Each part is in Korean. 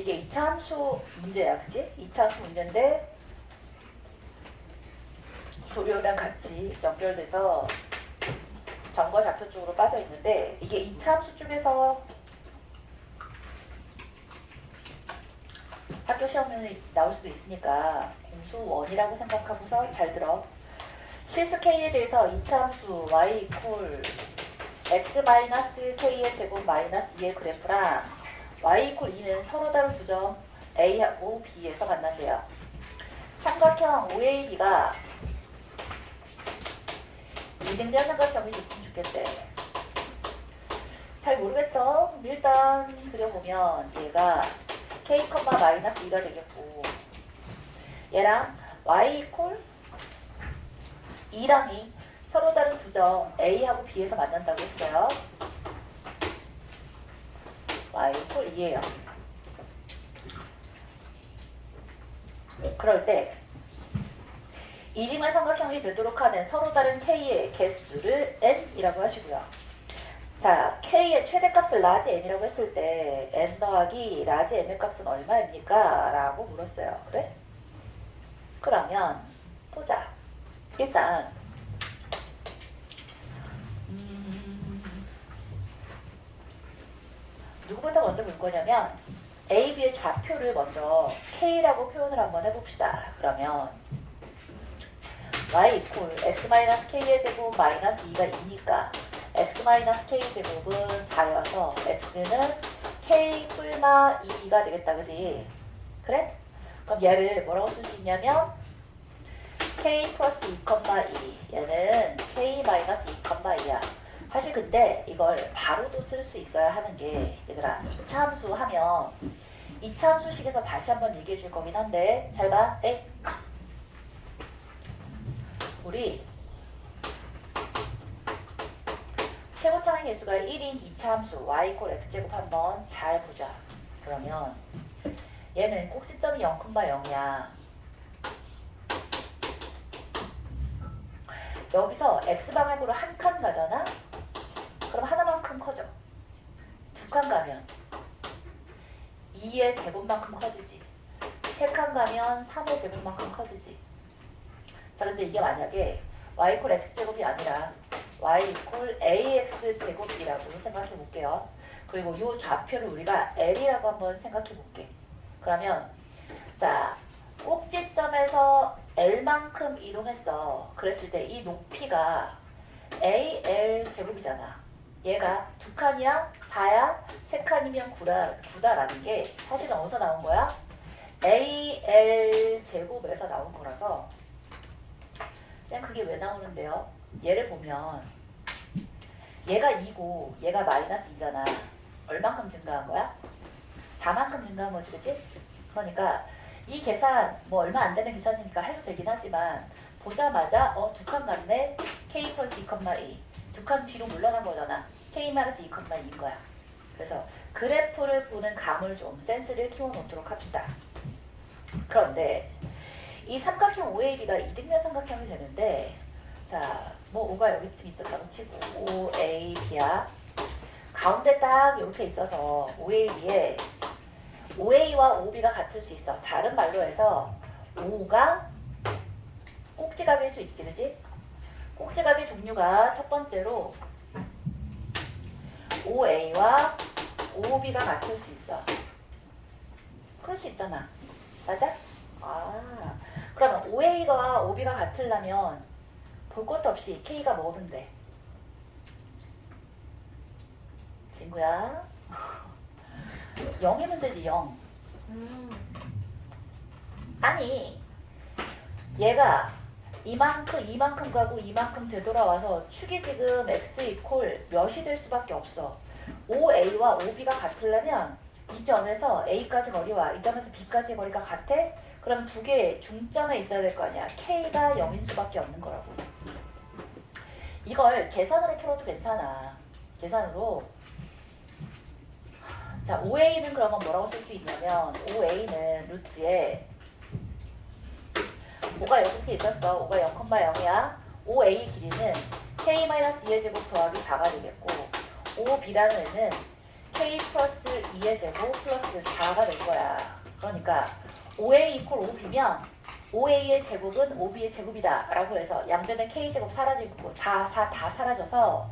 이게 2차 함수 문제야, 그치? 2차 함수 문제인데 도료랑 같이 연결돼서 점과 좌표 쪽으로 빠져 있는데 이게 2차 함수 쪽에서 학교 시험에 나올 수도 있으니까 공수 1이라고 생각하고서 잘 들어. 실수 k에 대해서 2차 함수 y 이퀄 x-k의 제곱 마이너스 2의 그래프랑 y 이퀄 2는 서로 다른 두 점 a하고 b에서 만난대요. 삼각형 OAB가 이등변 삼각형이 있으면 좋겠대. 잘 모르겠어. 일단 그려보면 얘가 k, 마이너스 2가 되겠고 얘랑 y 이퀄 2랑이 서로 다른 두 점 A하고 B에서 만난다고 했어요. y 이퀄 2예요. 그럴 때 이등변 삼각형이 되도록 하는 서로 다른 K의 개수를 N이라고 하시고요. 자, K의 최대값을 라지 M이라고 했을 때 N 더하기 라지 M의 값은 얼마입니까? 라고 물었어요. 그래? 그러면 보자. 일단 누구부터 먼저 볼 거냐면 A, B의 좌표를 먼저 K라고 표현을 한번 해봅시다. 그러면 y 이퀄 x-k의 제곱 마이너스 2가 2니까 x-k 제곱은 4여서 x는 k 뿔마 2가 되겠다. 그지? 그래? 그럼 얘를 뭐라고 쓸 수 있냐면 k 플러스 2,2 얘는 k 마이너스 2,2야. 사실 근데 이걸 바로도 쓸 수 있어야 하는 게 얘들아 2차 함수 하면 2차 함수식에서 다시 한번 얘기해 줄 거긴 한데 잘 봐. 에이. 우리 최고차항의 개수가 1인 2차 함수 y 이퀄 x제곱 한번 잘 보자. 그러면 얘는 꼭지점이 0,0이야. 여기서 x방향으로 한 칸 가잖아? 그럼 하나만큼 커져. 두 칸 가면 2의 제곱만큼 커지지. 세 칸 가면 3의 제곱만큼 커지지. 자, 근데 이게 만약에 y 이퀄 x제곱이 아니라 y 이퀄 ax 제곱이라고 생각해 볼게요. 그리고 이 좌표를 우리가 L이라고 한번 생각해 볼게. 그러면 자, 꼭지점에서 L만큼 이동했어. 그랬을 때 이 높이가 AL 제곱이잖아. 얘가 두 칸이야? 4야? 세 칸이면 9다라는 게 사실은 어디서 나온 거야? AL 제곱에서 나온 거라서 짠 그게 왜 나오는데요? 얘를 보면 얘가 2고 얘가 마이너스 2잖아. 얼만큼 증가한 거야? 4만큼 증가한 거지, 그치? 그러니까 이 계산 뭐 얼마 안 되는 계산이니까 해도 되긴 하지만 보자마자 두 칸 갔네? k 플러스 2,2 두 칸 뒤로 물러난 거잖아. k 마이너스 2,2인 거야. 그래서 그래프를 보는 감을 좀 센스를 키워놓도록 합시다. 그런데 이 삼각형 OAB가 이등변 삼각형이 되는데 자, 뭐 O가 여기쯤 있었다고 치고 OAB야. 가운데 딱 이렇게 있어서 OAB에 OA와 OB가 같을 수 있어. 다른 말로 해서 O가 꼭지각일 수 있지, 그지? 꼭지각의 종류가 첫 번째로 OA와 OB가 같을 수 있어. 그럴 수 있잖아. 맞아? 아, 그러면 OA와 OB가 같으려면 볼 것도 없이 K가 뭐면 돼? 친구야 0이면 되지. 0. 아니 얘가 이만큼 가고 이만큼 되돌아와서 축이 지금 x 이퀄 몇이 될 수밖에 없어. OA와 OB가 같으려면 이 점에서 A까지 거리와 이 점에서 B까지의 거리가 같아? 그러면 두 개의 중점에 있어야 될 거 아니야. K가 0인 수밖에 없는 거라고. 이걸 계산으로 풀어도 괜찮아. 계산으로. 자, OA는 그러면 뭐라고 쓸 수 있냐면 OA는 루트에 O가 이렇게 있었어. O가 0,0이야. OA 길이는 K-2의 제곱 더하기 4가 되겠고 OB라는 애는 K 플러스 2의 제곱 플러스 4가 될 거야. 그러니까 5A 이퀄 5B면 5A의 제곱은 5B의 제곱이다 라고 해서 양변에 K제곱 사라지고 4 다 사라져서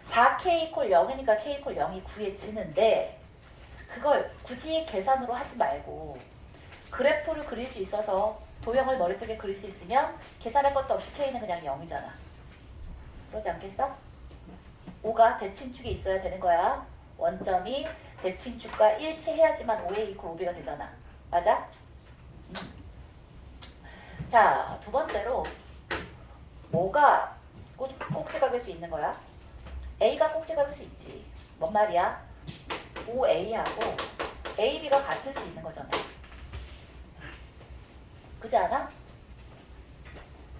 4K 이퀄 0이니까 K 이퀄 0이 구해지는데 그걸 굳이 계산으로 하지 말고 그래프를 그릴 수 있어서 도형을 머릿속에 그릴 수 있으면 계산할 것도 없이 K는 그냥 0이잖아. 그러지 않겠어? 5가 대칭축에 있어야 되는 거야. 원점이 대칭축과 일치해야지만 5A 이퀄 5B가 되잖아. 맞아? 자, 두 번째로 뭐가 꼭지각일 수 있는 거야? A가 꼭지각일 수 있지. 뭔 말이야? 5A하고 AB가 같을 수 있는 거잖아. 그지 않아?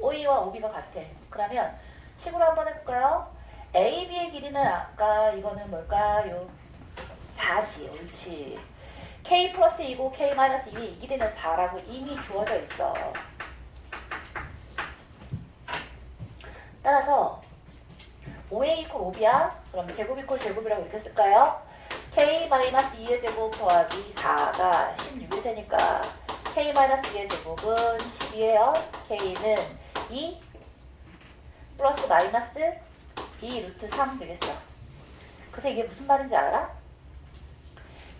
OA와 OB가 같아. 그러면 식으로 한번 해볼까요? AB의 길이는 아까 이거는 뭘까요? 4지. 옳지. K 플러스 2고 K 마이너스 2의 이 길이는 4라고 이미 주어져 있어. 따라서 5A 이퀄 5B야? 그럼 제곱 이퀄 제곱이라고 이렇게 쓸까요? K 마이너스 2의 제곱 더하기 4가 16일 테니까 K 마이너스 2의 제곱은 10이에요. K는 2 플러스 마이너스 2 루트 3 되겠어. 그래서 이게 무슨 말인지 알아?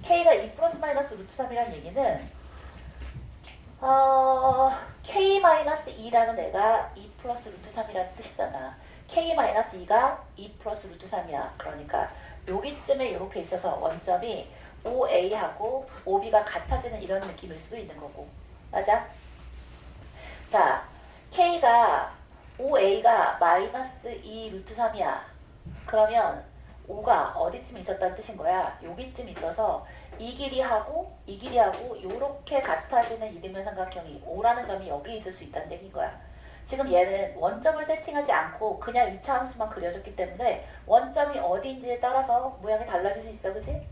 K가 2 플러스 마이너스 루트 3이라는 얘기는 K 마이너스 2라는 애가 2 플러스 루트 3이라는 뜻이잖아. K 마이너스 2가 2 플러스 루트 3이야. 그러니까 여기쯤에 이렇게 있어서 원점이 OA하고 OB가 같아지는 이런 느낌일 수도 있는 거고. 맞아? 자, K가 OA가 마이너스 2 루트 3이야. 그러면 5가 어디쯤 있었다는 뜻인 거야? 여기쯤 있어서 이 길이하고 이 길이하고 요렇게 같아지는 이등변 삼각형이 5라는 점이 여기 있을 수 있다는 얘기인 거야. 지금 얘는 원점을 세팅하지 않고 그냥 2차 함수만 그려줬기 때문에 원점이 어디인지에 따라서 모양이 달라질 수 있어. 그치?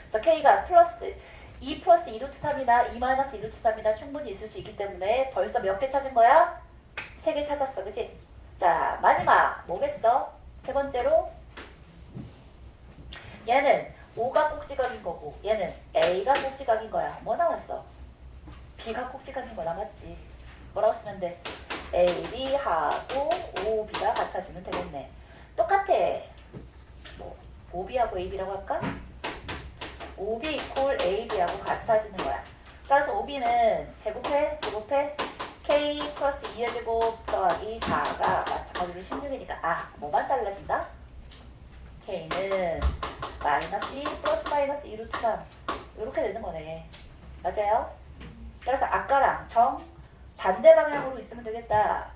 그래서 K가 플러스 2 플러스 2 루트 3이나 2 마이너스 2 루트 3이나 충분히 있을 수 있기 때문에 벌써 몇 개 찾은 거야? 3개 찾았어. 그치? 자, 마지막 뭐겠어? 세 번째로 얘는 5가 꼭지각인 거고 얘는 A가 꼭지각인 거야. 뭐 나왔어? B가 꼭지각인 거 남았지. 뭐라고 쓰면 돼? AB하고 OB가 같아지면 되겠네. 똑같아. 뭐 OB하고 AB라고 할까? OB 이퀄 AB하고 같아지는 거야. 따라서 OB는 제곱해 K 플러스 2의 제곱 더하기 4가 마찬가지로 16이니까 뭐만 달라진다? K는 마이너스 2 플러스 마이너스 2 루트 3 이렇게 되는 거네. 맞아요? 따라서 아까랑 정 반대 방향으로 있으면 되겠다.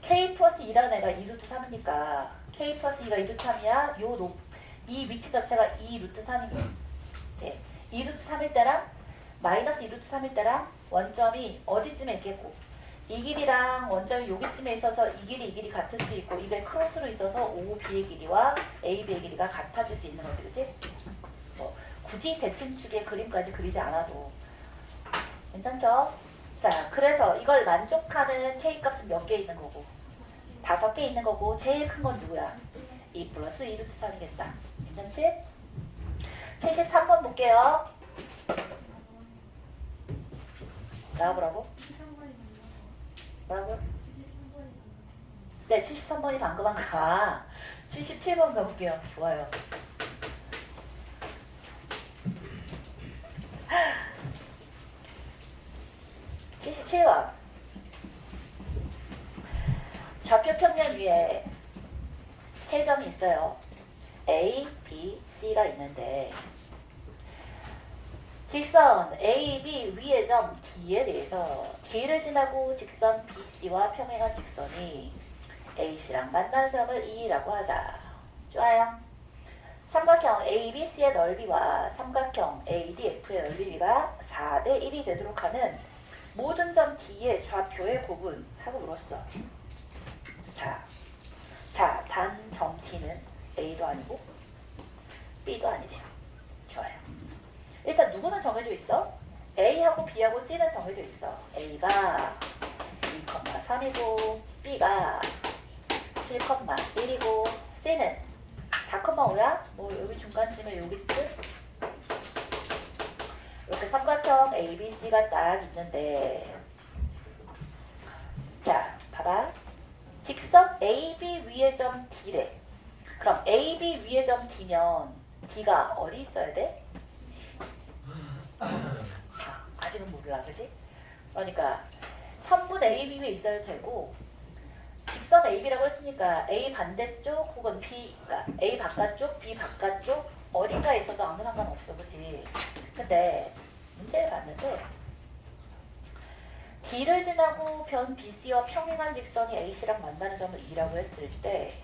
K 플러스 2라는 애가 2 루트 3이니까 K 플러스 2가 2 루트 3이야. 이 위치 자체가 2 루트 3이고 2 루트 3일 때랑 마이너스 2 루트 3일 때랑 원점이 어디쯤에 있겠고 이 길이랑 원점이 여기쯤에 있어서 이 길이 같을 수도 있고 이게 크로스로 있어서 OB의 길이와 AB의 길이가 같아질 수 있는 거지. 그치? 뭐 굳이 대칭축의 그림까지 그리지 않아도 괜찮죠? 자, 그래서 이걸 만족하는 K값은 몇 개 있는 거고 5개 있는 거고 제일 큰 건 누구야? 2 플러스 2 루트 3이겠다. 괜찮지? 73번 볼게요. 나와보라고? 뭐라고요? 네, 73번이 방금 한 거. 77번 가볼게요. 좋아요. 좌표 평면 위에 세 점이 있어요. A, B, C가 있는데 직선 A, B 위의 점 D에 대해서 D를 지나고 직선 BC와 평행한 직선이 AC랑 만나는 점을 E라고 하자. 좋아요. 삼각형 ABC의 넓이와 삼각형 ADF의 넓이가 4대 1이 되도록 하는 모든 점 D의 좌표의 곱은 하고 물었어. 자, 단 점 D는 A도 아니고 B도 아니래요. 좋아요. 일단 누구는 정해져 있어? A하고 B하고 C는 정해져 있어. A가 2,3이고 B가 7,1이고 C는 4,5 5야? 뭐 여기 중간쯤에 여기쯤? 이렇게 삼각형 ABC가 딱 있는데 자 봐봐. 직선 AB 위의 점 D래. 그럼 AB 위의 점 D면 D가 어디 있어야 돼? 아직은 몰라, 그지? 그러니까 선분 AB 위에 있어야 되고 직선 AB라고 했으니까 A 반대쪽 혹은 B, 그러니까 A 바깥쪽, B 바깥쪽 어딘가에 있어도 아무 상관없어, 그지? 근데 문제를 봤는데 D를 지나고 변 BC와 평행한 직선이 AC랑 만나는 점을 E라고 했을 때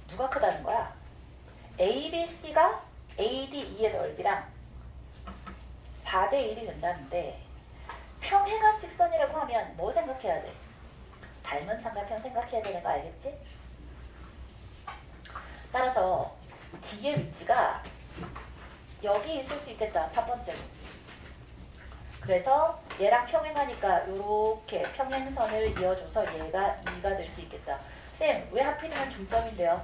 누가 크다는 거야? ABC가 ADE의 넓이랑 4대 1이 된다는데 평행한 직선이라고 하면 뭐 생각해야 돼? 닮은 삼각형 생각해야 되는 거 알겠지? 따라서 D의 위치가 여기 있을 수 있겠다. 첫 번째로. 그래서 얘랑 평행하니까 이렇게 평행선을 이어줘서 얘가 2가 될 수 있겠다. 쌤, 왜 하필이면 중점인데요?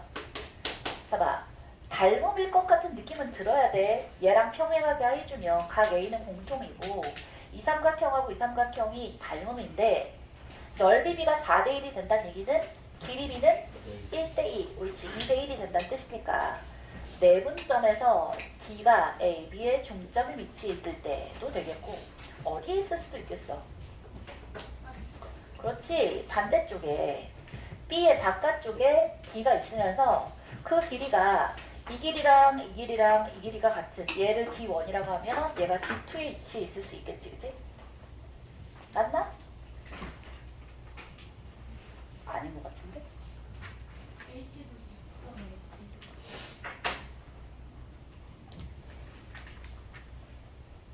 봐봐. 닮음일 것 같은 느낌은 들어야 돼. 얘랑 평행하게 해주면 각 A는 공통이고 이 삼각형하고 이 삼각형이 닮음인데 넓이 B가 4대 1이 된다는 얘기는 길이 B는 1대 2, 옳지 2대 1이 된다는 뜻이니까 내분점에서 D가 A, B의 중점이 위치해 있을 때도 되겠고 어디에 있을 수도 있겠어. 그렇지. 반대쪽에 B의 바깥쪽에 D가 있으면서 그 길이가 이 길이랑 이 길이랑 이 길이가 같은 얘를 D1이라고 하면 얘가 D2에 위치해 있을 수 있겠지, 그치? 맞나? 아닌 것 같은데?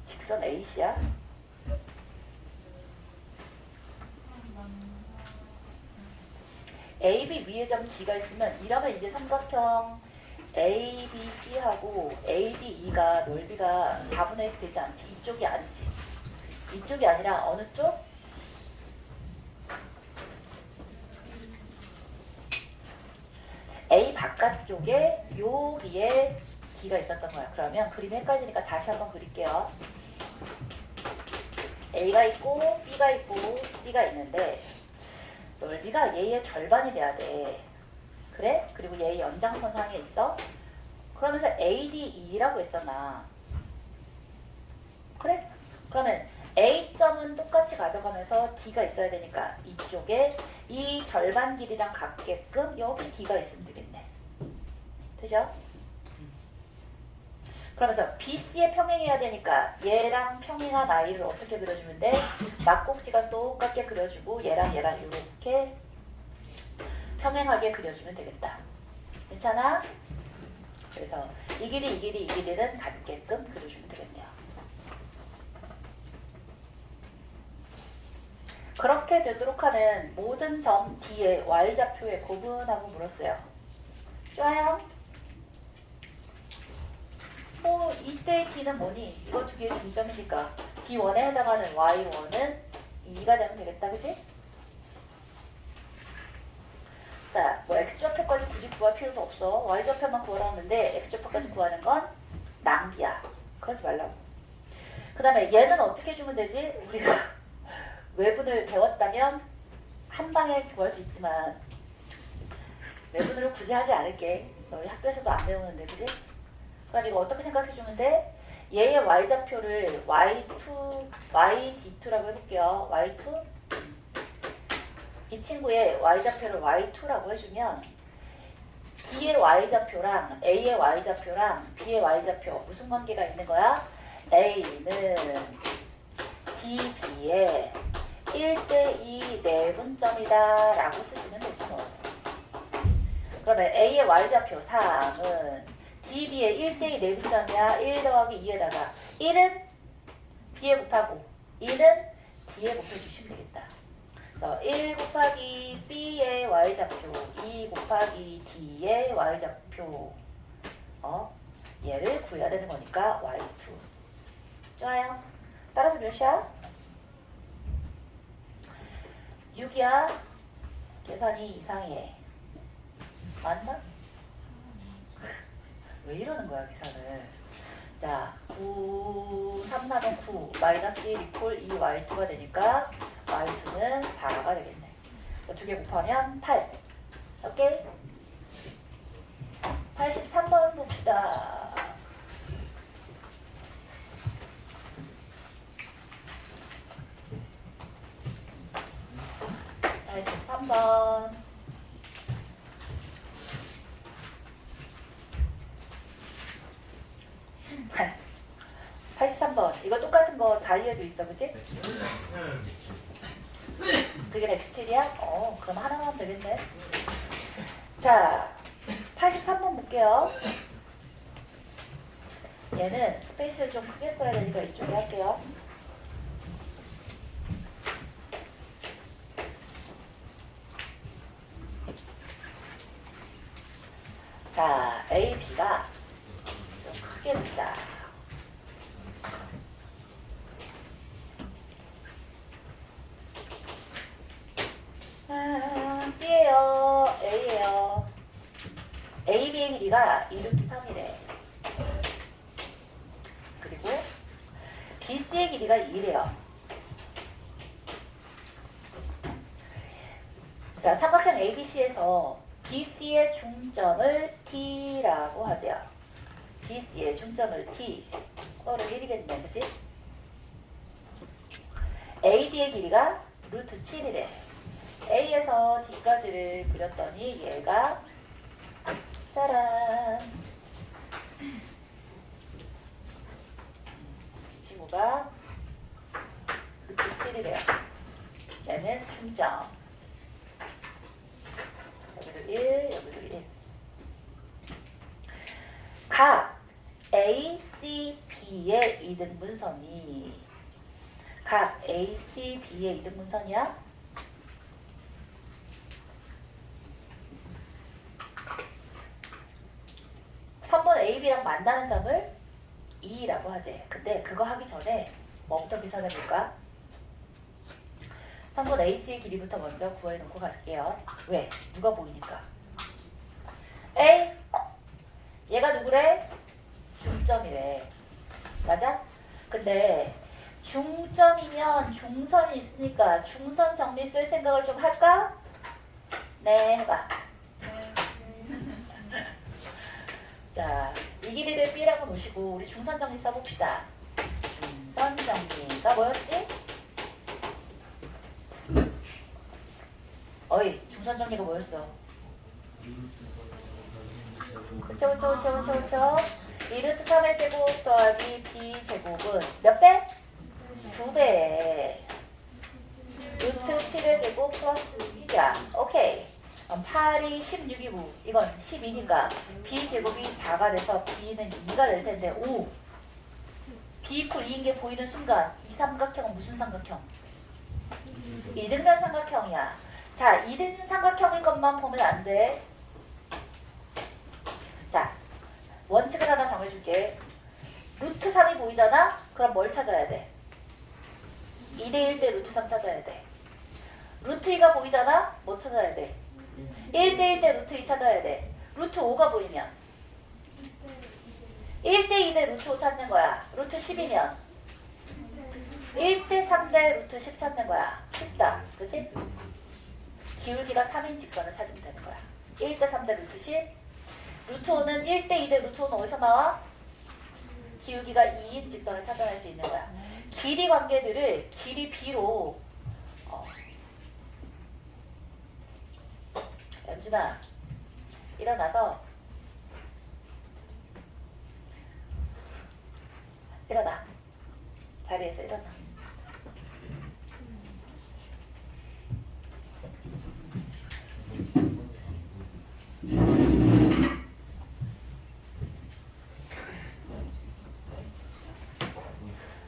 직선 AC야? AB 위에 점 D가 있으면 이러면 이제 삼각형 ABC하고 ADE가 넓이가 4분의 1 되지 않지? 이쪽이 아니지. 이쪽이 아니라 어느 쪽? A 바깥쪽에 여기에 D가 있었던 거야. 그러면 그림이 헷갈리니까 다시 한번 그릴게요. A가 있고 B가 있고 C가 있는데 넓이가 얘의 절반이 돼야 돼. 그래? 그리고 얘의 연장선상에 있어. 그러면서 ADE라고 했잖아. 그래? 그러면 A점은 똑같이 가져가면서 D가 있어야 되니까 이쪽에 이 절반 길이랑 같게끔 여기 D가 있으면 되겠네. 되죠? 그러면서 BC에 평행해야 되니까 얘랑 평행한 I를 어떻게 그려주면 돼? 막꼭지가 똑같게 그려주고 얘랑 이렇게 평행하게 그려주면 되겠다. 괜찮아? 그래서 이 길이는 같게끔 그려주면 되겠네요. 그렇게 되도록 하는 모든 점 D의 Y좌표의 구분하고 물었어요. 좋아요? 뭐 이때의 D는 뭐니? 이거 두 개의 중점이니까 D1에 해당하는 Y1은 2가 되면 되겠다. 그치? 자, 뭐 X좌표까지 굳이 구할 필요도 없어. Y좌표만 구하라 하는데 X좌표까지 구하는 건 낭비야. 그러지 말라고. 그 다음에 얘는 어떻게 해주면 되지? 우리가 외분을 배웠다면 한 방에 구할 수 있지만 외분으로 굳이 하지 않을게. 너희 학교에서도 안 배우는데, 그지? 그럼 이거 어떻게 생각해주면 돼? 얘의 Y좌표를 Y2, YD2라고 해볼게요. Y2 이 친구의 Y좌표를 Y2라고 해주면 D의 Y좌표랑 A의 Y좌표랑 B의 Y좌표 무슨 관계가 있는 거야? A는 DB의 1대2 내분점이다 라고 쓰시면 되지 뭐. 그러면 A의 Y좌표 3은 DB의 1대2 내분점이야. 1 더하기 2에다가 1은 B에 곱하고 2는 D에 곱해주시면 되겠다. 1 곱하기 B의 Y좌표 2 곱하기 D의 Y좌표 얘를 구해야 되는 거니까 Y2. 좋아요. 따라서 몇이야? 6이야. 계산이 이상해. 맞나? 왜 이러는 거야 계산을. 자 9, 3, 4는 9 마이너스 1 이퀄 2y2가 되니까 y2는 4가 되겠네. 두 개 곱하면 8. 오케이? 83번 봅시다. 83번. 자, 83번. 이거 똑같은 거 자리에도 있어, 그치? 그게 넥스틸이야? 그럼 하나만 하면 되겠네. 자, 83번 볼게요. 얘는 스페이스를 좀 크게 써야 되니까 이쪽에 할게요. 자, A, B가 좀 크게 쓰자. B예요, A예요. A, B의 길이가 2루트 3이래. 그리고 B, C의 길이가 2래요. 자, 삼각형 ABC에서 BC의 중점을 T라고 하죠. BC의 중점을 T. 그거를 1이겠네, 그치? AD의 길이가 루트 7이래. A에서 D까지를 그렸더니 얘가 짜란. 이 친구가 루트 7이래요. 얘는 중점. 여기도 1, 여기도 1. 각 ACB의 이등분선이 각 ACB의 이등분선이야? 선분 AB랑 만나는 점을 E라고 하지. 근데 그거 하기 전에 뭐부터 계산해볼까? 선분 AC의 길이부터 먼저 구해놓고 갈게요. 왜? 누가 보이니까. A 얘가 누구래? 중점이래. 맞아? 근데 중점이면 중선이 있으니까 중선 정리 쓸 생각을 좀 할까? 네, 해봐. 자, 이 길이를 B라고 놓으시고 우리 중선 정리 써봅시다. 중선 정리가 뭐였지? 어이, 중선 정리가 뭐였어? 그쵸. 2루트 3의 제곱 더하기 B제곱은 몇 배? 2배. 루트 7의 제곱 플러스 2야. 오케이. 8이 16이고 이건 12니까 B제곱이 4가 돼서 B는 2가 될 텐데 오! B 이퀄 2인 게 보이는 순간 이 삼각형은 무슨 삼각형? 이등변 삼각형이야. 자, 이등변 삼각형인 것만 보면 안 돼. 자, 원칙을 하나 정해줄게. 루트 3이 보이잖아? 그럼 뭘 찾아야 돼? 2대1 대 루트 3 찾아야 돼. 루트 2가 보이잖아? 뭐 찾아야 돼? 1대1 대 루트 2 찾아야 돼. 루트 5가 보이면 1대2 대 루트 5 찾는 거야. 루트 10이면 1대3 대 루트 10 찾는 거야. 쉽다. 그치? 기울기가 3인 직선을 찾으면 되는 거야. 1대3 대 루트 10. 루트 5는 1대2 대 루트 5는 어디서 나와? 기울기가 2인 직선을 찾아낼 수 있는 거야. 길이 관계들을 길이 B로 연준아 일어나서 일어나. 자리에서 일어나.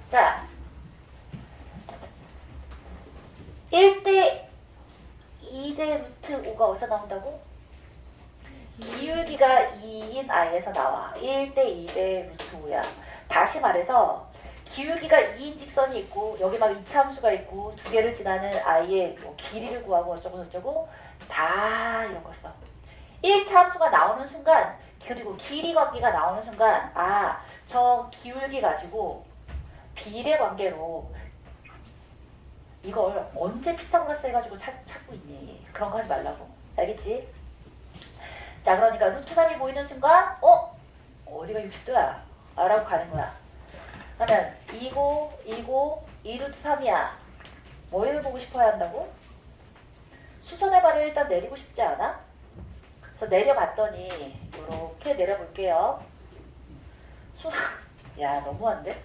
자, 1대 2대 루트 5가 어디서 나온다고? 기울기가 2인 I에서 나와. 1대 2대 루트 5야. 다시 말해서 기울기가 2인 직선이 있고 여기 막 이차함수가 있고 두 개를 지나는 I의 뭐 길이를 구하고 어쩌고 저쩌고 다 이런 거 써. 1차함수가 나오는 순간 그리고 길이 관계가 나오는 순간 아, 저 기울기 가지고 비례 관계로 이걸 언제 피타고라스 해가지고 찾고 있니? 그런 거 하지 말라고. 알겠지? 자, 그러니까 루트 3이 보이는 순간 어디가 60도야? 라고 가는 거야. 그러면 2고 2루트 3이야. 뭘 보고 싶어야 한다고? 수선의 발을 일단 내리고 싶지 않아? 그래서 내려봤더니 이렇게 내려볼게요. 야, 너무한데?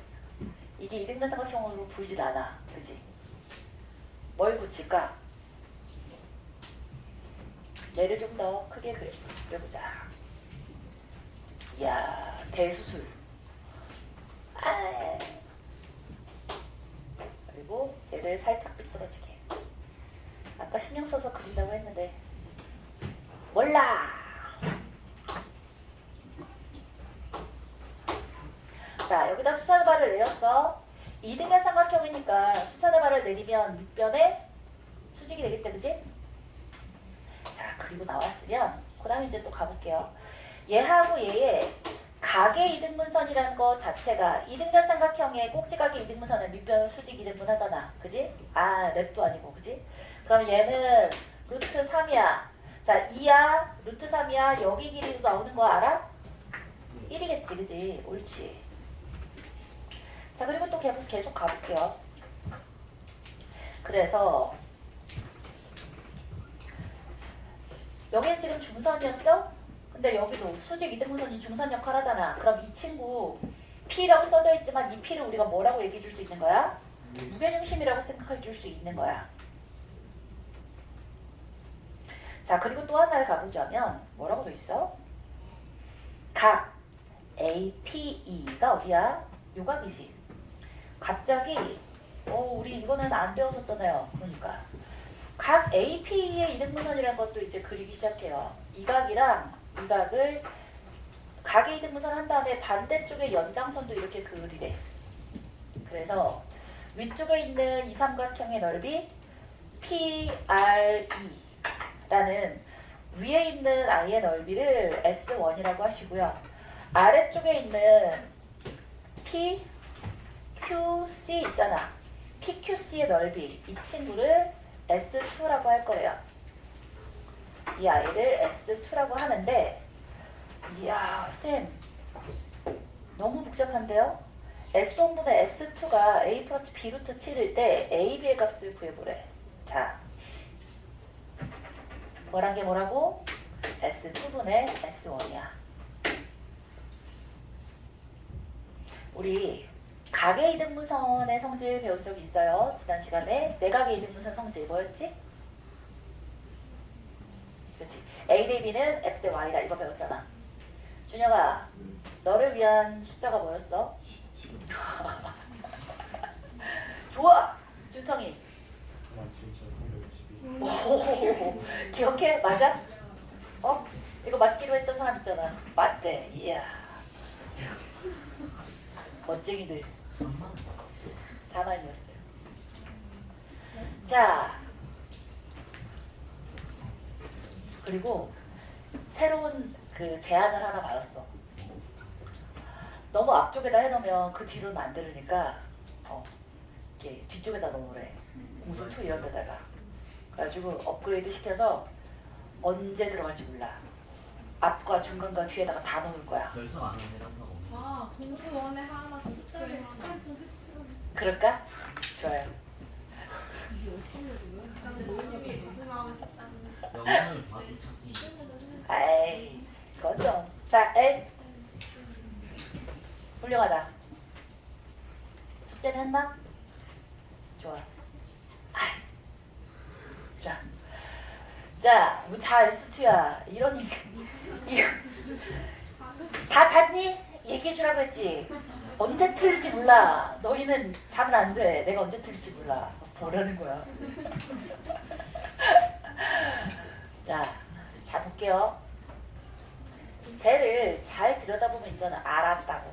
이게 이등변삼각형으로 보이질 않아. 그지? 뭘 붙일까? 얘를 좀 더 크게 그려보자. 이야, 대수술. 그리고 얘를 살짝 삐뚤어지게. 아까 신경 써서 그린다고 했는데 몰라. 자, 여기다 수선의 발을 내렸어. 이등변 삼각형이니까 수선의 발을 내리면 밑변에 수직이 되겠다, 그지? 자, 그리고 나왔으면 그 다음에 이제 또 가볼게요. 얘하고 얘의 각의 이등분선이라는 것 자체가 이등변 삼각형의 꼭지각의 이등분선은 밑변을 수직 이등분 하잖아. 그지? 아, 랩도 아니고, 그지? 그럼 얘는 루트 3이야. 자, 2야, 루트 3이야. 여기 길이도 나오는 거 알아? 1이겠지, 그지? 옳지. 자, 그리고 또 계속 가볼게요. 그래서 여기는 지금 중선이었어? 근데 여기도 수직 이등분선이 중선 역할 하잖아. 그럼 이 친구 P라고 써져 있지만 이 P를 우리가 뭐라고 얘기해 줄 수 있는 거야? 무게중심이라고 생각해 줄 수 있는 거야. 자, 그리고 또 하나를 가보자면 뭐라고 돼 있어? 각 APE가 어디야? 요각이지. 갑자기 우리 이거는 안 배웠었잖아요. 그러니까 각 APE의 이등분선이라는 것도 이제 그리기 시작해요. 이 각이랑 이 각을 각의 이등분선 한 다음에 반대쪽의 연장선도 이렇게 그리래. 그래서 위쪽에 있는 이 삼각형의 넓이 PRE라는 위에 있는 I의 넓이를 S1이라고 하시고요. 아래쪽에 있는 PQC 있잖아. PQC의 넓이, 이 친구를 S2라고 할 거예요. 이 아이를 S2라고 하는데, 이야, 쌤, 너무 복잡한데요? S1보다 S2가 A 플러스 B 루트 7일 때 A, B의 값을 구해보래. 자, 뭐란 게 뭐라고? S2분의 S1이야. 우리 각의 이등분선의 성질 배운 적이 있어요. 지난 시간에 내각의 이등분선 성질 뭐였지? 그렇지. A 대 B는 X 대 Y다. 이거 배웠잖아. 준혁아, 너를 위한 숫자가 뭐였어? 좋아! 준성이. 오, 기억해? 맞아? 이거 맞기로 했던 사람 있잖아. 맞대. 이야. 멋쟁이들. 4만이었어요. 자, 그리고 새로운 그 제안을 하나 받았어. 너무 앞쪽에다 해놓으면 그 뒤로는 안 들으니까 이렇게 뒤쪽에다 넣으래. 공수2 이런 데다가. 그래가지고 업그레이드 시켜서 언제 들어갈지 몰라. 앞과 중간과 뒤에다가 다 넣을 거야. 결석 안 하면 아, 공수원에 하나 숫자를 시간 좀 그럴까? 좋아요. 영상을 봐도 찾기 아이, 그건 좀. 자, A. 훌륭하다. 숙제는 했나? 좋아. 자, 우리 다 S2야. 이런 다 잤니? 얘기해 주라고 했지. 언제 틀릴지 몰라. 너희는 자면 안 돼. 내가 언제 틀릴지 몰라. 뭐라는 거야. 자 볼게요. 쟤를 잘 들여다보면 있잖아. 알았다고.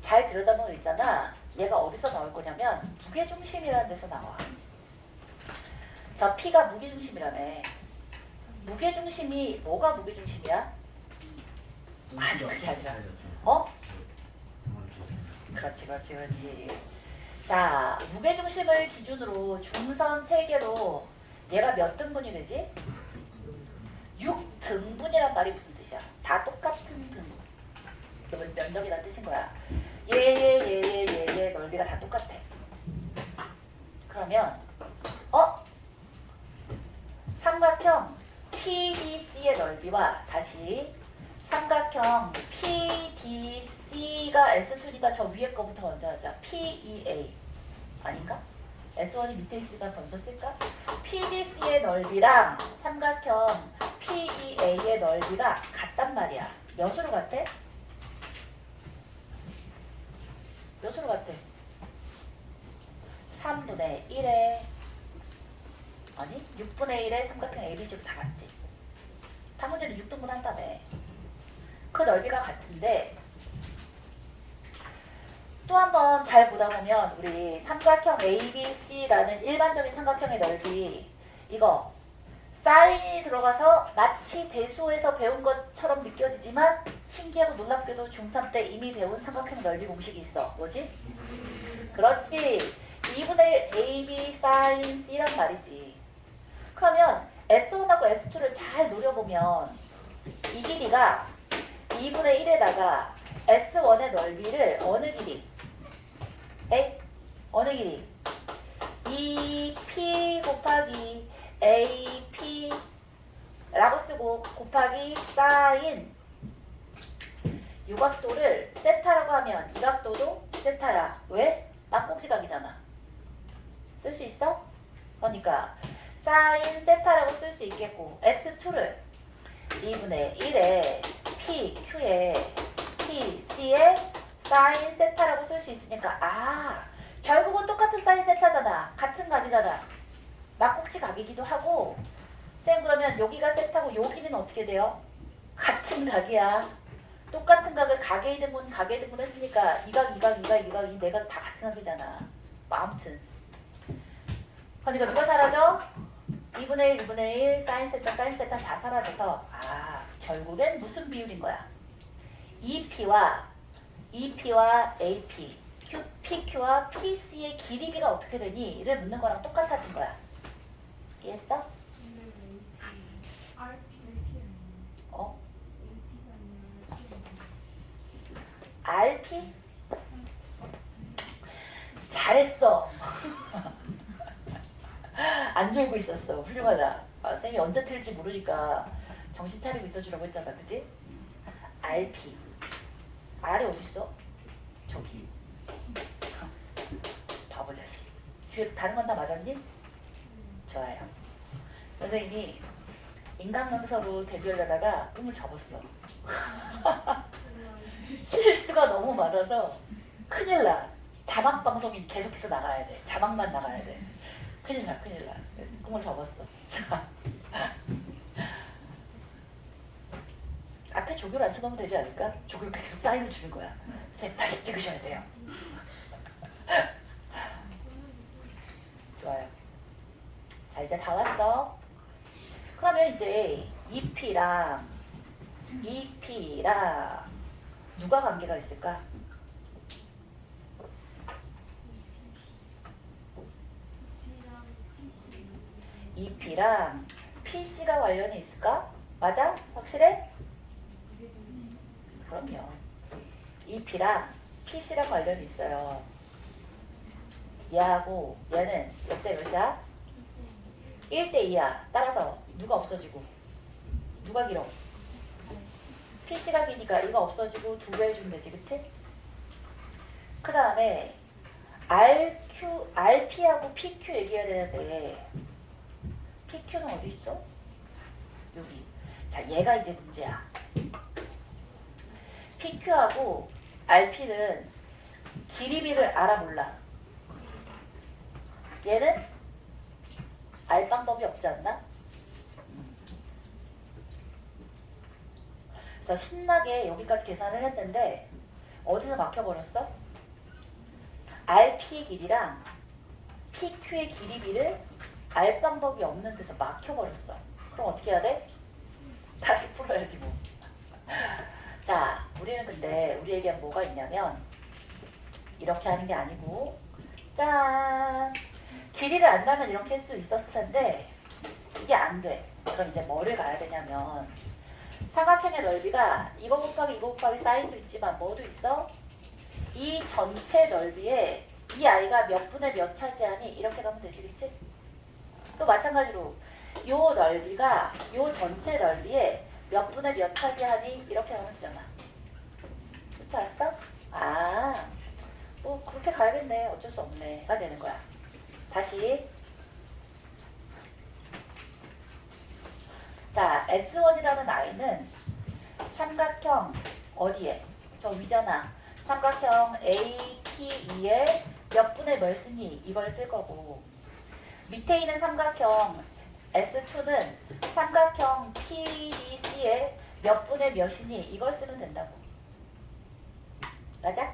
잘 들여다보면 있잖아. 얘가 어디서 나올 거냐면 무게중심이라는 데서 나와. 저 P가 무게중심이라며. 무게중심이 뭐가 무게중심이야? 아니, 그게 아니라. 어? 그렇지. 자, 무게중심을 기준으로 중선 3개로 얘가 몇 등분이 되지? 6등분이란 말이 무슨 뜻이야? 다 똑같은 등. 면적이라는 뜻인 거야. 얘 넓이가 다 똑같아. 그러면 삼각형 PDC의 넓이와 다시 삼각형 PDC가 S2니까 저 위에 거부터 먼저 하자. PEA 아닌가? S1이 밑에 있으니까 먼저 쓸까? PDC의 넓이랑 삼각형 PEA의 넓이가 같단 말이야. 몇으로 같아? 몇으로 같아? 3분의 1에 아니 6분의 1에 삼각형 ABC로 다 같지. 판문제는 6등분 한다며. 그 넓이가 같은데 또 한 번 잘 보다 보면 우리 삼각형 ABC라는 일반적인 삼각형의 넓이 이거 사인이 들어가서 마치 대수에서 배운 것처럼 느껴지지만 신기하고 놀랍게도 중3 때 이미 배운 삼각형 넓이 공식이 있어. 뭐지? 그렇지. 2분의 AB 사인 C란 말이지. 그러면 S1하고 S2를 잘 노려보면 이 길이가 2분의 1에다가 S1의 넓이를 어느 길이? A? 어느 길이? 2P 곱하기 AP 라고 쓰고 곱하기 사인 이 각도를 세타라고 하면 이 각도도 세타야. 왜? 막공지각이잖아. 쓸 수 있어? 그러니까 사인 세타라고 쓸 수 있겠고 S2를 2분의 1에 PQ에 PC에 사인 세타라고 쓸 수 있으니까 결국은 똑같은 사인 세타잖아. 같은 각이잖아. 막국지 각이기도 하고 쌤 그러면 여기가 세타고 요 길이는 어떻게 돼요? 같은 각이야. 똑같은 각을 각의 등분 했으니까 이 각, 이 네 각 다 같은 각이잖아. 아무튼 그러니까 누가 사라져? 2분의 1, 2분의 1, 사인 세타 다 사라져서 결국엔 무슨 비율인 거야? EP와 AP, PQ와 PC의 길이비가 어떻게 되니?를 묻는 거랑 똑같아진 거야. 이해했어? 어? RP? 잘했어. 안 졸고 있었어. 훌륭하다. 쌤이 언제 틀지 모르니까 정신 차리고 있어주라고 했잖아. 그치? RP. R이 어딨어? 저기. 바보 자식. 뒤에 다른 건 다 맞았니? 좋아요. 선생님이 인간강사로 데뷔하려다가 꿈을 접었어. 실수가 너무 많아서 큰일 나. 자막 방송이 계속해서 나가야 돼. 자막만 나가야 돼. 큰일 나. 그래서 꿈을 접었어. 앞에 조교를 안 쳐놓으면 되지 않을까? 조교를 계속 사인을 주는 거야. 쌤 다시 찍으셔야 돼요. 좋아요. 자 이제 다 왔어. 그러면 이제 EP랑 누가 관계가 있을까? EP랑 PC가 관련이 있을까? 맞아? 확실해? 그럼요. EP랑 PC랑 관련이 있어요. 얘하고 얘는 몇 대 몇이야? 1대 2야. 따라서 누가 없어지고 누가 길어? PC가 기니까 이거 없어지고 2배 해주면 되지. 그치? 그 다음에 RP하고 PQ 얘기해야 되는데 PQ는 어디 있어? 여기. 자 얘가 이제 문제야. PQ하고 RP는 길이비를 알아 몰라? 얘는 알 방법이 없지 않나? 그래서 신나게 여기까지 계산을 했는데 어디서 막혀버렸어? RP 길이랑 PQ의 길이비를 알 방법이 없는 데서 막혀버렸어. 그럼 어떻게 해야 돼? 다시 풀어야지 뭐. 자, 우리는 근데 우리에게 뭐가 있냐면 이렇게 하는 게 아니고 짠! 길이를 안다면 이렇게 할 수 있었을 텐데 이게 안 돼. 그럼 이제 뭐를 가야 되냐면 삼각형의 넓이가 이거 곱하기 사인도 있지만 뭐도 있어? 이 전체 넓이에 이 아이가 몇 분의 몇 차지하니? 이렇게 가면 되시겠지? 또 마찬가지로 요 넓이가 요 전체 넓이에 몇 분의 몇 차지하니? 이렇게 가면 되잖아. 그렇지 않았어? 아, 뭐 그렇게 가야겠네. 어쩔 수 없네.가 되는 거야. 다시. 자, S1이라는 아이는 삼각형 어디에? 저 위잖아. 삼각형 APE에 몇 분의 몇 쓰니? 이걸 쓸 거고, 밑에 있는 삼각형 S2는 삼각형 PDC에 몇 분의 몇이니? 이걸 쓰면 된다고. 맞아?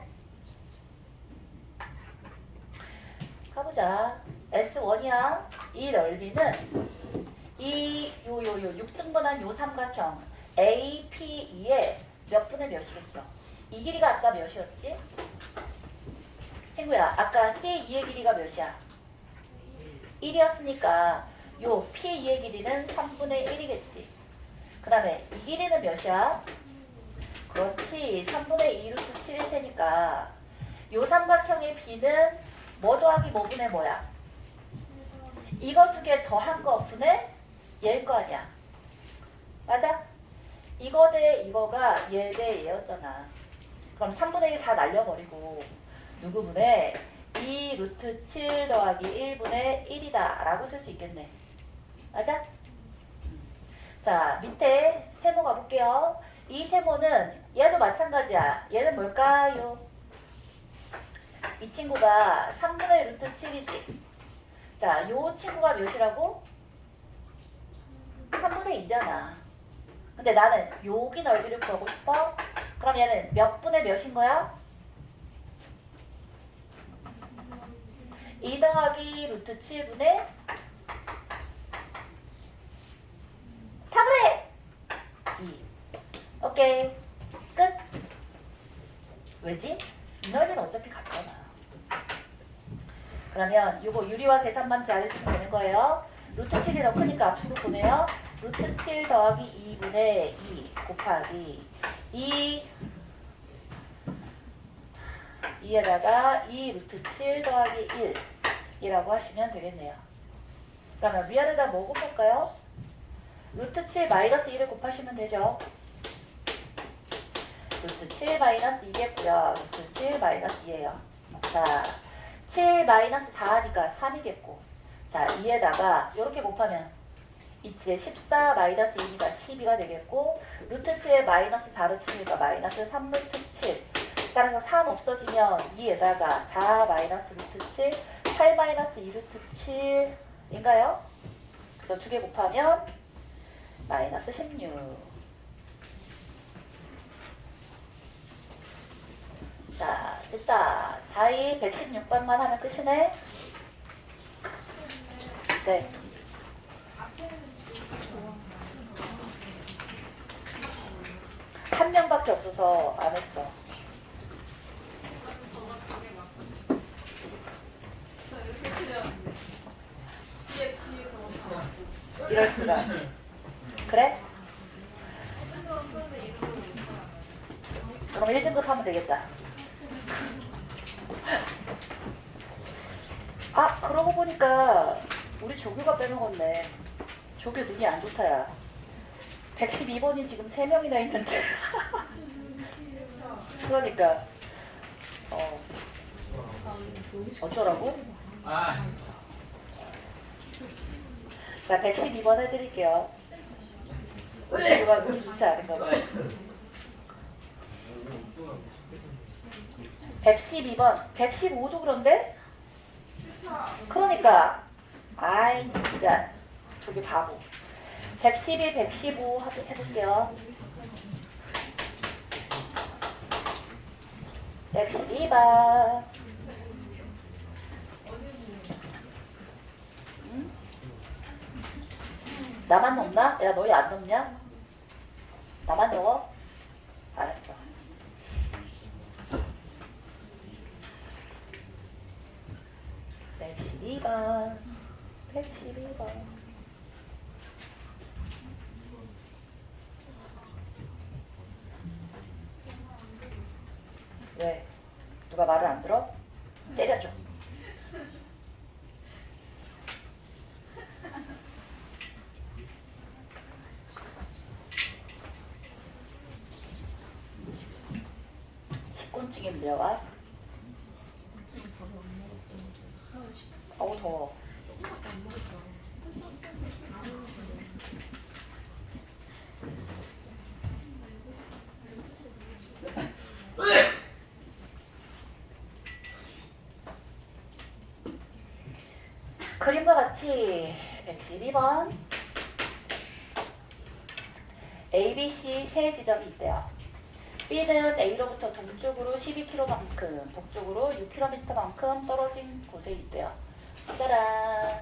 가보자. S1이야. 이 넓이는 이 6등분한 요 삼각형 APE에 몇 분의 몇이겠어? 이 길이가 아까 몇이었지? 친구야, 아까 C2의 길이가 몇이야? 1이었으니까 요 P2의 길이는 3분의 1이겠지. 그 다음에 이 길이는 몇이야? 그렇지, 3분의 2 루트 7일 테니까 요 삼각형의 B는 뭐 더하기 뭐 분의 뭐야? 이거 두 개 더한 거 분의 얘일 거 아니야. 맞아? 이거 대 이거가 얘 대 얘였잖아. 그럼 3분의 1 다 날려버리고 누구분의 2 루트 7 더하기 1분의 1이다 라고 쓸 수 있겠네. 맞아? 자, 밑에 세모 가볼게요. 이 세모는 얘도 마찬가지야. 얘는 뭘까요? 이 친구가 3분의 루트 7이지. 자, 요 친구가 몇이라고? 3분의 2잖아. 근데 나는 여기 넓이를 구하고 싶어? 그럼 얘는 몇 분의 몇인 거야? 2 더하기 루트 7분의 3분의 2. 오케이. 끝. 왜지? 이 넓이는 어차피 같잖아. 그러면 이거 유리화 계산만 잘해주면 되는 거예요. 루트 7이 더 크니까 앞으로 보내요. 루트 7 더하기 2분의 2 곱하기 2에다가 2 루트 7 더하기 1이라고 하시면 되겠네요. 그러면 위아래다 뭐 곱할까요? 루트 7 마이너스 1을 곱하시면 되죠. 루트 7 마이너스 2겠고요. 루트 7 마이너스 2예요. 자, 7 마이너스 4하니까 3이겠고, 자, 2에다가 이렇게 곱하면 이치에 14 마이너스 2니까 12가 되겠고, 루트 7에 마이너스 4를 주니까 마이너스 3 루트 7. 따라서 3 없어지면 2에다가 4 마이너스 루트 7, 8 마이너스 2 루트 7인가요? 그래서 두 개 곱하면 마이너스 16. 자, 됐다. 자이 116번만 하면 끝이네. 네. 한 명밖에 없어서 안 했어. 이럴 수가. 그래? 그럼 1등급 하면 되겠다. 아, 그러고 보니까 우리 조교가 빼먹었네. 조교 눈이 안 좋다야. 112번이 지금 3명이나 있는데. 그러니까 어쩌라고? 자, 112번 해드릴게요. 조교가 눈이 좋지 않은가 봐. 112번, 115도 그런데? 그러니까 아이 진짜 저기 바보. 112, 115 해볼게요. 112번. 응? 나만 넘나? 야 너희 안 넘냐? 나만 넘어? 알았어. 백십이 번 112번. 왜? 누가 말을 안 들어? 때려줘. 식곤증이 밀려와. 어우 더워. 그림과 같이 112번 ABC 세 지점이 있대요. B는 A로부터 동쪽으로 12km만큼, 북쪽으로 6km만큼 떨어진 곳에 있대요. 짜란.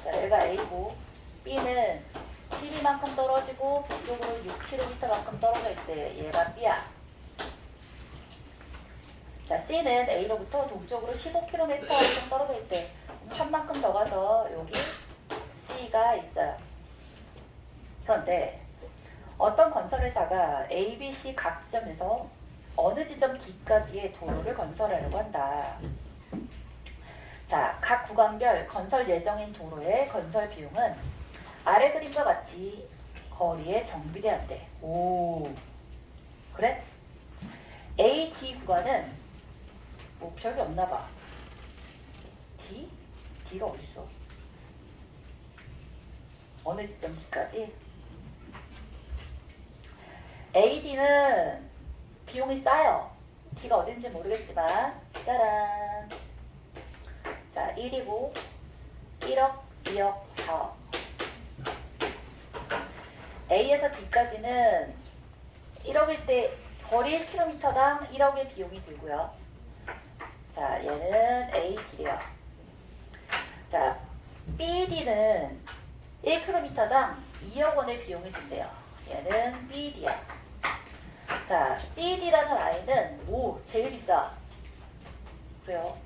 자, 여기가 A고 B는 12만큼 떨어지고 북쪽으로 6km만큼 떨어져 있대. 얘가 B야. 자, C는 A로부터 동쪽으로 15km만큼 떨어져 있대. 3만큼 더 가서 여기 C가 있어요. 그런데 어떤 건설회사가 A, B, C 각 지점에서 어느 지점 D까지의 도로를 건설하려고 한다. 자, 각 구간별 건설 예정인 도로의 건설 비용은 아래 그림과 같이 거리에 정비례한대. 오, 그래? A, D 구간은 뭐 별게 없나 봐. D? D가 어딨어? 어느 지점 D까지? AD는 비용이 싸요. D가 어딘지 모르겠지만 짜란. 자, 1이고 1억, 2억, 4억. A에서 D까지는 1억일 때 거리 1km당 1억의 비용이 들고요. 자, 얘는 AD래요. 자, BD는 1km당 2억 원의 비용이 든대요. 얘는 BD야. 자, CD라는 아이는 제일 비싸. 그래요.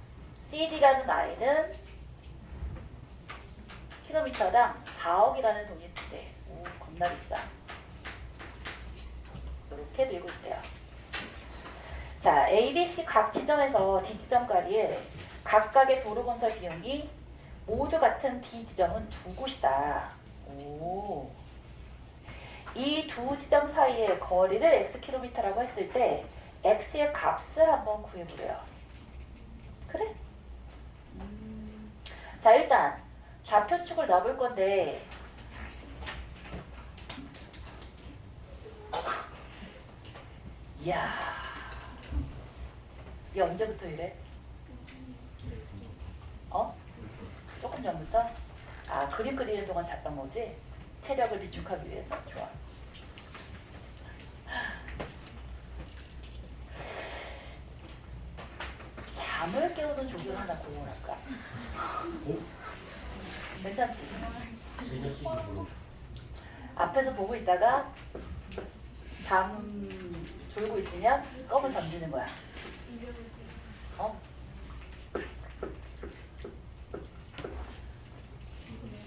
CD라는 아이는 킬로미터당 4억이라는 돈이 든대. 겁나 비싸. 이렇게 들고 있대요. 자, A, B, C 각 지점에서 D 지점까지의 각각의 도로 건설 비용이 모두 같은 D 지점은 두 곳이다. 이 두 지점 사이의 거리를 Xkm라고 했을 때 X의 값을 한번 구해보래요. 그래? 자, 일단 좌표축을 놔볼 건데 이야, 얘 언제부터 이래? 조금 전부터? 아, 그림 그리는 동안 잤던 거지? 체력을 비축하기 위해서. 좋아. 잠을 깨우는 조교를 하나 고용할까? 괜찮지? 제 자식이 뭐 앞에서 보고 있다가 잠 졸고 있으면 껌을 던지는 거야.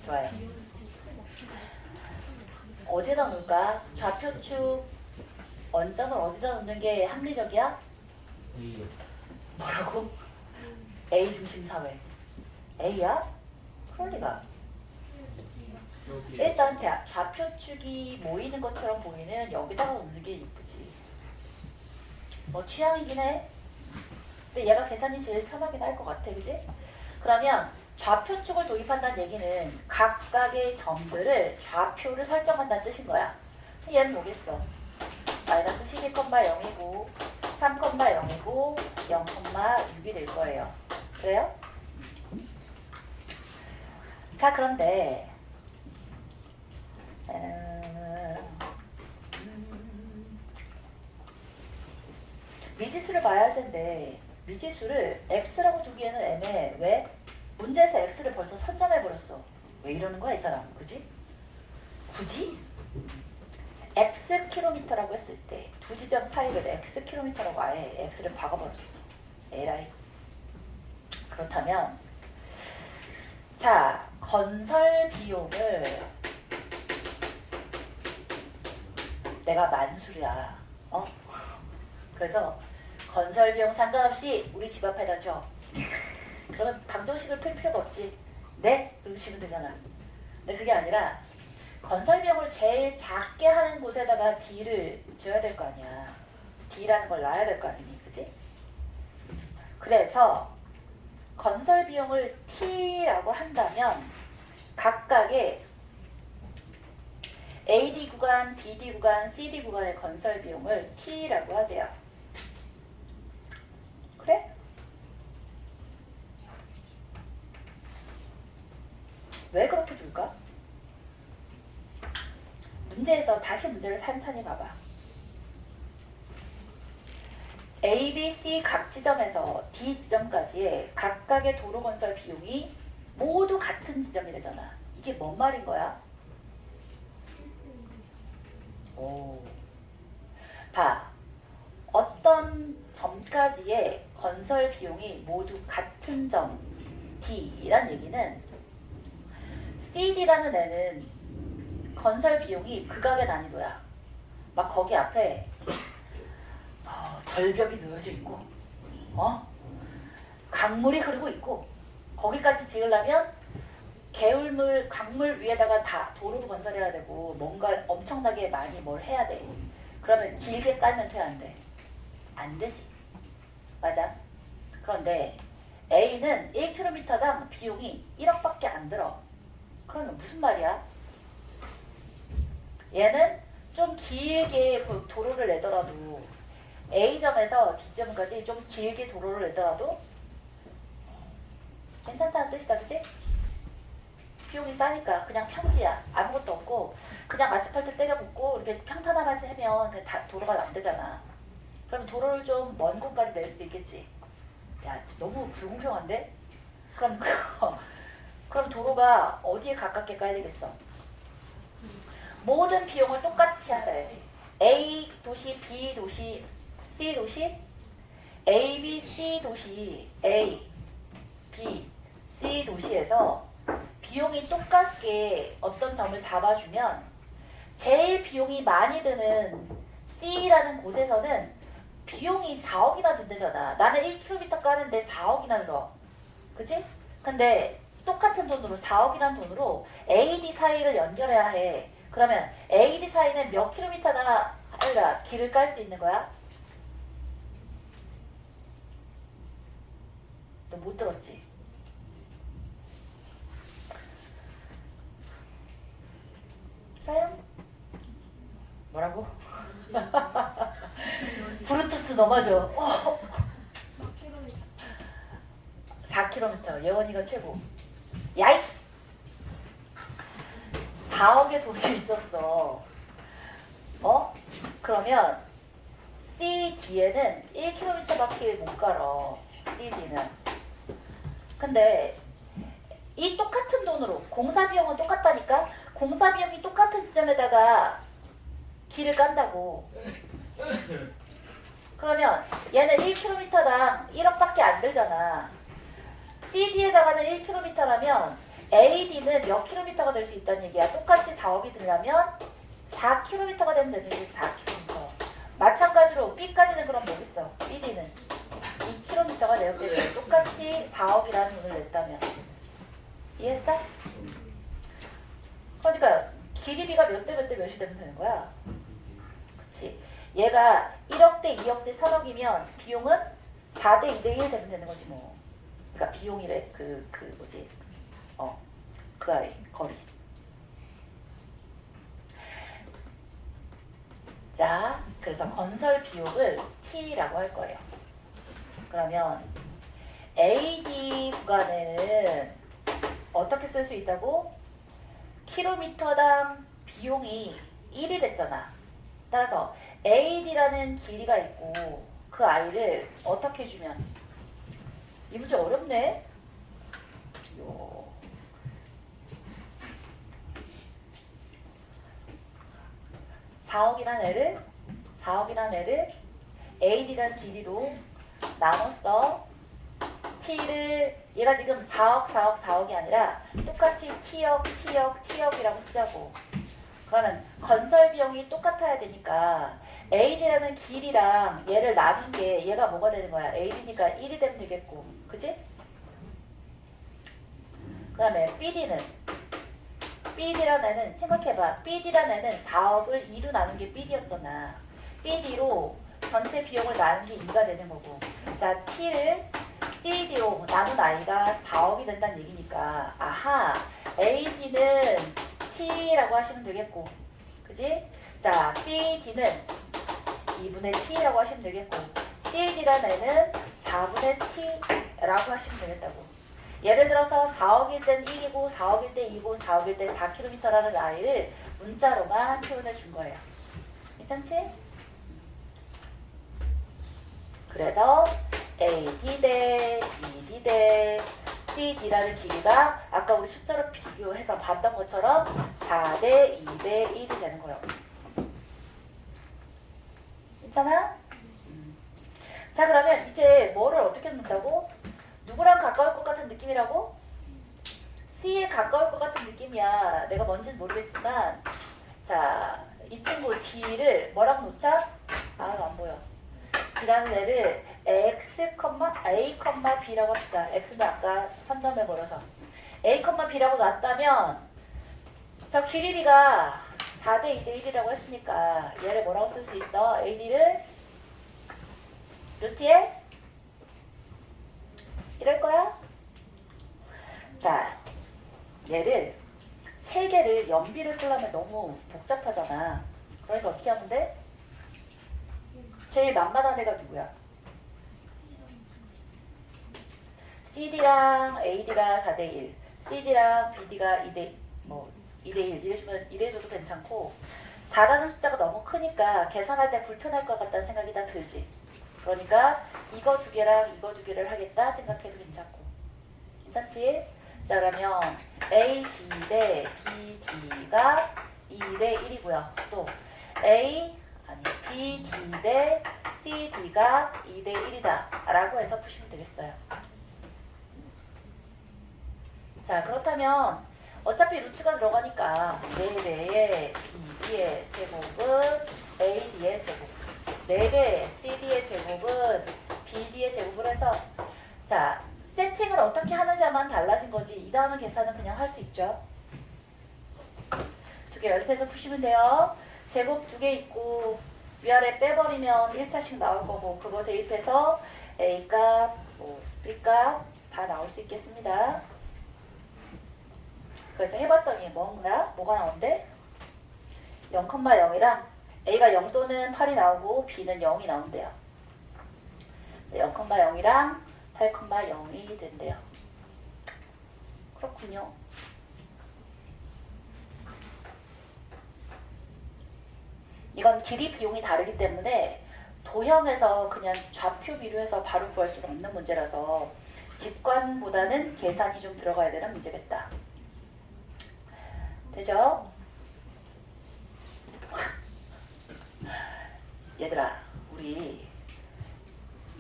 좋아요. 어디다 놓을까? 좌표축 원점을 어디다 놓는 게 합리적이야? A요. 뭐라고? A 중심 사회. A야? 그럴 리가. 일단 좌표축이 모이는 것처럼 보이는 여기다가 놓는 게 이쁘지. 뭐 취향이긴 해. 근데 얘가 계산이 제일 편하긴 할 것 같아, 그지? 그러면 좌표축을 도입한다는 얘기는 각각의 점들을 좌표를 설정한다는 뜻인 거야. 얘는 뭐겠어? 마이너스 12,0이고 3,0이고 0,6이 될 거예요. 그래요? 자, 그런데 미지수를 봐야 할 텐데 미지수를 x라고 두기에는 애매해. 왜? 문제에서 x를 벌써 선점해버렸어. 왜 이러는 거야 이 사람, 그지? 굳이 x 킬로미터라고 했을 때 두 지점 사이를 x 킬로미터라고 아예 x를 박아버렸어. 에라이. 그렇다면 자, 건설 비용을 내가 만수야. 그래서 건설 비용 상관없이 우리 집 앞에다 줘. 그러면 방정식을 풀 필요가 없지. 네? 그러시면 되잖아. 근데 그게 아니라 건설 비용을 제일 작게 하는 곳에다가 D를 지어야 될 거 아니야. D라는 걸 놔야 될 거 아니니, 그지? 그래서 건설 비용을 T라고 한다면 각각의 AD 구간, BD 구간, CD 구간의 건설 비용을 T라고 하재요. 그래? 왜 그렇게 둘까? 문제에서 다시 문제를 찬찬히 봐봐. A, B, C 각 지점에서 D 지점까지의 각각의 도로 건설 비용이 모두 같은 지점이래잖아. 이게 뭔 말인 거야? 오. 봐. 어떤 점까지의 건설 비용이 모두 같은 점 D란 얘기는 CD라는 애는 건설 비용이 극악의 난이도야. 막 거기 앞에 절벽이 놓여져 있고 강물이 흐르고 있고 거기까지 지으려면 개울물, 강물 위에다가 다 도로도 건설해야 되고 뭔가 엄청나게 많이 뭘 해야 돼. 그러면 길게 깔면 돼, 안 돼? 안 되지. 맞아. 그런데 A는 1km당 비용이 1억밖에 안 들어. 그러면 무슨 말이야? 얘는 좀 길게 도로를 내더라도 A점에서 D점까지 좀 길게 도로를 내더라도 괜찮다는 뜻이다, 그치? 비용이 싸니까 그냥 평지야. 아무것도 없고 그냥 아스팔트 때려붓고 이렇게 평탄화만 하면 그냥 다 도로가 안 되잖아. 그럼 도로를 좀 먼 곳까지 낼 수도 있겠지. 야, 너무 불공평한데? 그럼 도로가 어디에 가깝게 깔리겠어? 모든 비용을 똑같이 하래. A 도시, B 도시, C 도시, A, B, C 도시, A, B, C 도시에서 비용이 똑같게 어떤 점을 잡아주면 제일 비용이 많이 드는 C라는 곳에서는 비용이 4억이나 든대잖아. 나는 1km 까는데 4억이나 들어. 그치? 근데 똑같은 돈으로 4억이라는 돈으로 AD 사이를 연결해야 해. 그러면 AD 사이는 몇 킬로미터나 길을 깔 수 있는 거야? 너 못 들었지? 사연? 뭐라고? 브루투스 넘어져. 4km. 예원이가 최고. 야이! 4억의 돈이 있었어. 그러면 CD에는 1km밖에 못 갈어. CD는. 근데 이 똑같은 돈으로 공사 비용은 똑같다니까? 공사 비용이 똑같은 지점에다가 길을 깐다고. 그러면 얘는 1km당 1억밖에 안 들잖아. CD에다가는 1km라면 AD는 몇 킬로미터가 될 수 있다는 얘기야. 똑같이 4억이 들려면 4km가 되면 되는 거지. 4km. 마찬가지로 B까지는 그럼 뭐겠어? BD는 2km가 내야 되면 똑같이 4억이라는 돈을 냈다면. 이해했어? 그러니까 길이비가 몇 대 몇 대 몇이 되면 되는 거야. 그치? 얘가 1억대, 2억대, 3억이면 비용은 4대 2대 1 되면 되는 거지 뭐. 그러니까 비용이래. 뭐지? 그 아이 거리. 자, 그래서 건설 비용을 T라고 할 거예요. 그러면 AD 구간에는 어떻게 쓸 수 있다고? 킬로미터당 비용이 1이 됐잖아. 따라서 AD라는 길이가 있고 그 아이를 어떻게 주면? 이 문제 어렵네. 4억이란 애를 AD란 길이로 나눴어. T를 얘가 지금 4억이 아니라 똑같이 T억이라고 쓰자고. 그러면 건설 비용이 똑같아야 되니까 AD라는 길이랑 얘를 나눈 게 얘가 뭐가 되는 거야? AD니까 1이 되면 되겠고. 그치? 그 다음에 BD라는 애는 생각해봐. BD라는 애는 4억을 2로 나눈 게 BD였잖아. BD로 전체 비용을 나눈 게 2가 되는 거고. 자, T를 CD로 나눈 아이가 4억이 된다는 얘기니까 아하, AD는 T라고 하시면 되겠고. 그지? 자, BD는 2분의 T라고 하시면 되겠고 CD라는 애는 4분의 T라고 하시면 되겠다고. 예를 들어서 4억일 땐 1이고 4억일 때 2고 4억일 때 4km라는 아이를 문자로만 표현해 준 거예요. 괜찮지? 그래서 AD 대 ED 대 CD라는 길이가 아까 우리 숫자로 비교해서 봤던 것처럼 4 대 2 대 1이 되는 거예요. 괜찮아? 자, 그러면 이제 뭐를 어떻게 넣는다고? 누구랑 가까울 것 같은 느낌이라고? C에 가까울 것 같은 느낌이야. 내가 뭔지는 모르겠지만 자, 이 친구 D를 뭐라고 놓자? 안 보여. D라는 애를 X, A, B라고 합시다. X는 아까 선점해버려서 A, B라고 놨다면 저 길이비가 4대 2대 1이라고 했으니까 얘를 뭐라고 쓸 수 있어? AD를 루트에 이럴 거야? 자, 얘를 세 개를 연비를 쓰려면 너무 복잡하잖아. 그러니까 어떻게 하면 돼? 제일 만만한 애가 누구야? CD랑 AD가 4대 1, CD랑 BD가 2대 1 이래줘도 괜찮고 4라는 숫자가 너무 크니까 계산할 때 불편할 것 같다는 생각이 다 들지. 그러니까 이거 두 개랑 이거 두 개를 하겠다 생각해도 괜찮고. 괜찮지? 자, 그러면 AD 대 BD가 2 대 1이고요. 또 BD 대 CD가 2 대 1이다 라고 해서 푸시면 되겠어요. 자, 그렇다면 어차피 루트가 들어가니까 4배의 BD의 제곱은 AD의 제곱, 4배의 CD의 제곱은 BD의 제곱을 해서 자, 세팅을 어떻게 하느냐만 달라진 거지 이 다음의 계산은 그냥 할 수 있죠. 두 개 연립해서 푸시면 돼요. 제곱 2개 있고 위아래 빼버리면 1차씩 나올 거고 그거 대입해서 A값, B값 다 나올 수 있겠습니다. 그래서 해봤더니 뭐가 나온대? 0,0이랑 A가 0 또는 8이 나오고 B는 0이 나온대요. 0,0이랑 8,0이 된대요. 그렇군요. 이건 길이 비용이 다르기 때문에 도형에서 그냥 좌표 비교해서 바로 구할 수가 없는 문제라서 직관보다는 계산이 좀 들어가야 되는 문제겠다. 되죠? 얘들아, 우리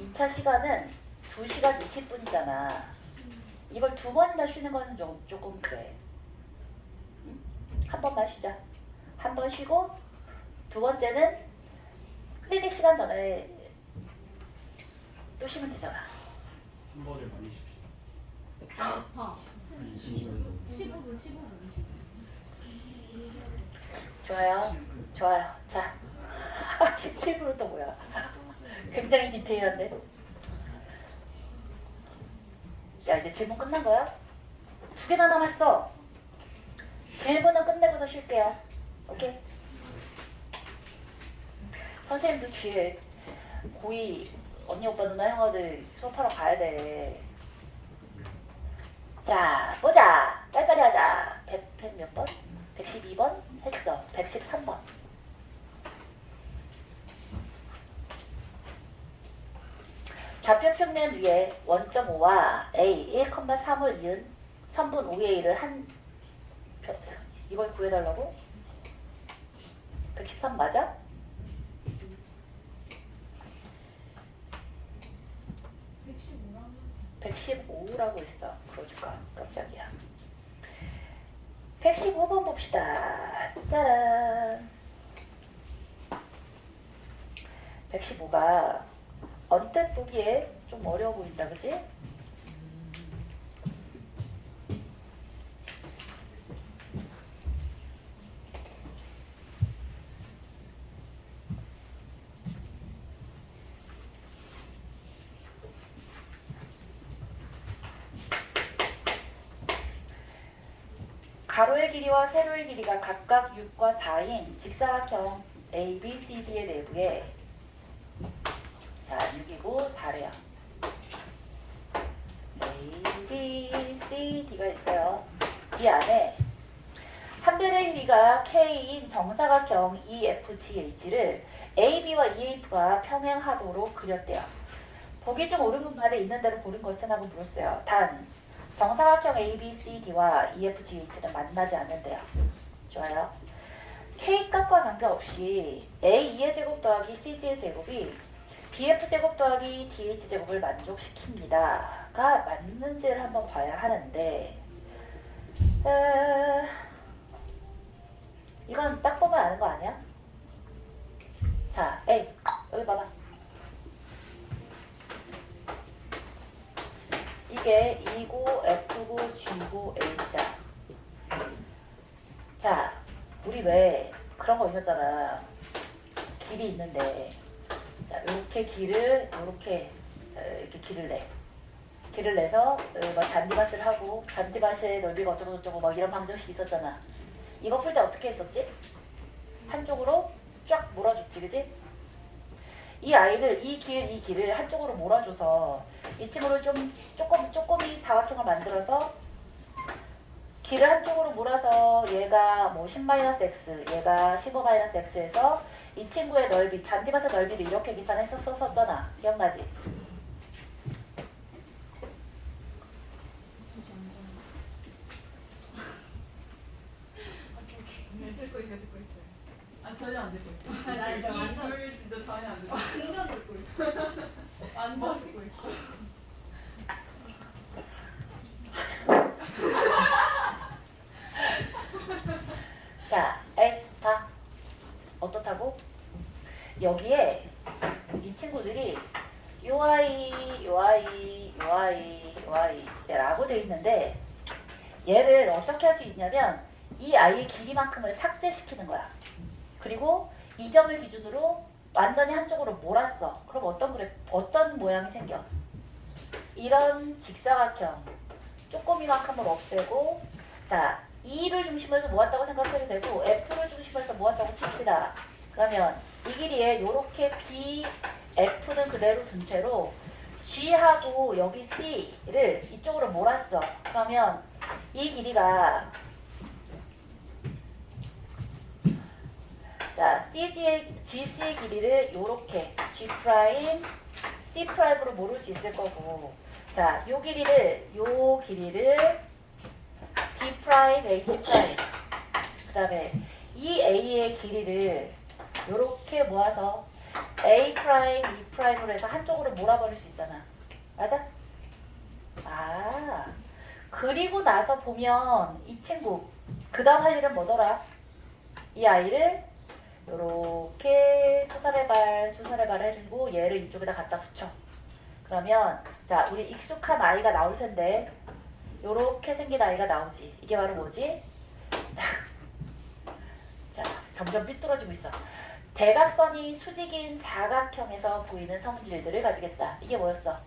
2차 시간은 2시간 20분이잖아. 이걸 2번이나 쉬는 거는 조금 그래. 응? 한 번만 쉬자. 한 번 쉬고 두 번째는 클리닉 시간 전에 또 쉬면 되잖아. 한 번에 많이 쉽시다. 좋다. 15분, 20분. 좋아요. 자, 17분은 또 뭐야? 굉장히 디테일한데. 야, 이제 질문 끝난 거야? 2개나 남았어. 질문은 끝내고서 쉴게요. 오케이? 선생님도 뒤에 고2 언니 오빠 누나 형아들 수업하러 가야 돼. 자, 보자. 빨리빨리 하자. 100 몇 번? 112번? 했어. 113번. 좌표 평면 위에 원점 5와 A 1,3을 이은 선분 5의 1을 이걸 구해달라고? 113 맞아? 115라고 했어. 그러니까 깜짝이야. 115번 봅시다. 짜란. 115가 언뜻 보기에 좀 어려워 보인다, 그지? 가로의 길이와 세로의 길이가 각각 6과 4인 직사각형 ABCD의 내부에 자 6이고 4래요. ABCD가 있어요. 이 안에 한 변의 길이가 K인 정사각형 EFGH를 AB와 EF가 평행하도록 그렸대요. 보기 중 옳은 분반에 있는 대로 고른 것은 하고 물었어요. 단 정사각형 ABCD와 EFGH는 만나지 않는데요. 좋아요. K값과 관계없이 A2의 제곱 더하기 CG의 제곱이 BF제곱 더하기 DH제곱을 만족시킵니다가 맞는지를 한번 봐야 하는데 이건 딱 보면 아는 거 아니야? 자, A 여기 봐봐. 이게 E고 F고 G고 H야. 자, 우리 왜 그런 거 있었잖아. 길이 있는데 자, 이렇게 길을 이렇게 길을 내. 길을 내서 막 잔디밭을 하고 잔디밭의 넓이가 어쩌고저쩌고 막 이런 방정식이 있었잖아. 이거 풀 때 어떻게 했었지? 한쪽으로 쫙 몰아줬지, 그지? 이 아이를 이 길을 한쪽으로 몰아줘서 이 친구를 조금이 사각형을 만들어서 길을 한쪽으로 몰아서 얘가 뭐 10-x, 얘가 15-x에서 이 친구의 넓이, 잔디밭의 넓이를 이렇게 계산했었잖아. 기억나지? 듣고 있어요. 아 전혀 안 듣고 있어. 나 일단 완전 이둘 진짜 전혀 안 듣고 있어. 완전 듣고 있어. 완전 듣고 있어. 자, 에이, 다 어떻다고? 여기에 이 친구들이 요 아이 라고 돼 있는데 얘를 어떻게 할 수 있냐면 이 아이의 길이만큼을 삭제시키는 거야. 그리고 이 점을 기준으로 완전히 한쪽으로 몰았어. 그럼 어떤 모양이 생겨? 이런 직사각형 쪼꼬미만큼을 없애고 자 2를 중심으로 해서 모았다고 생각해도 되고 F를 중심으로 해서 모았다고 칩시다. 그러면 이 길이에 요렇게 B, F는 그대로 둔 채로 G하고 여기 C를 이쪽으로 몰았어. 그러면 이 길이가 자 GC의 길이를 요렇게 G', C'으로 모를 수 있을 거고 자 요 길이를 D', H'. 그 다음에 이 A의 길이를 요렇게 모아서 A', E'으로 해서 한쪽으로 몰아버릴 수 있잖아. 맞아? 아, 그리고 나서 보면 이 친구 그 다음 할 일은 뭐더라? 이 아이를 요렇게 수사레발 해주고 얘를 이쪽에다 갖다 붙여. 그러면 자 우리 익숙한 아이가 나올 텐데 요렇게 생긴 아이가 나오지. 이게 바로 뭐지? 자, 점점 삐뚤어지고 있어. 대각선이 수직인 사각형에서 보이는 성질들을 가지겠다. 이게 뭐였어?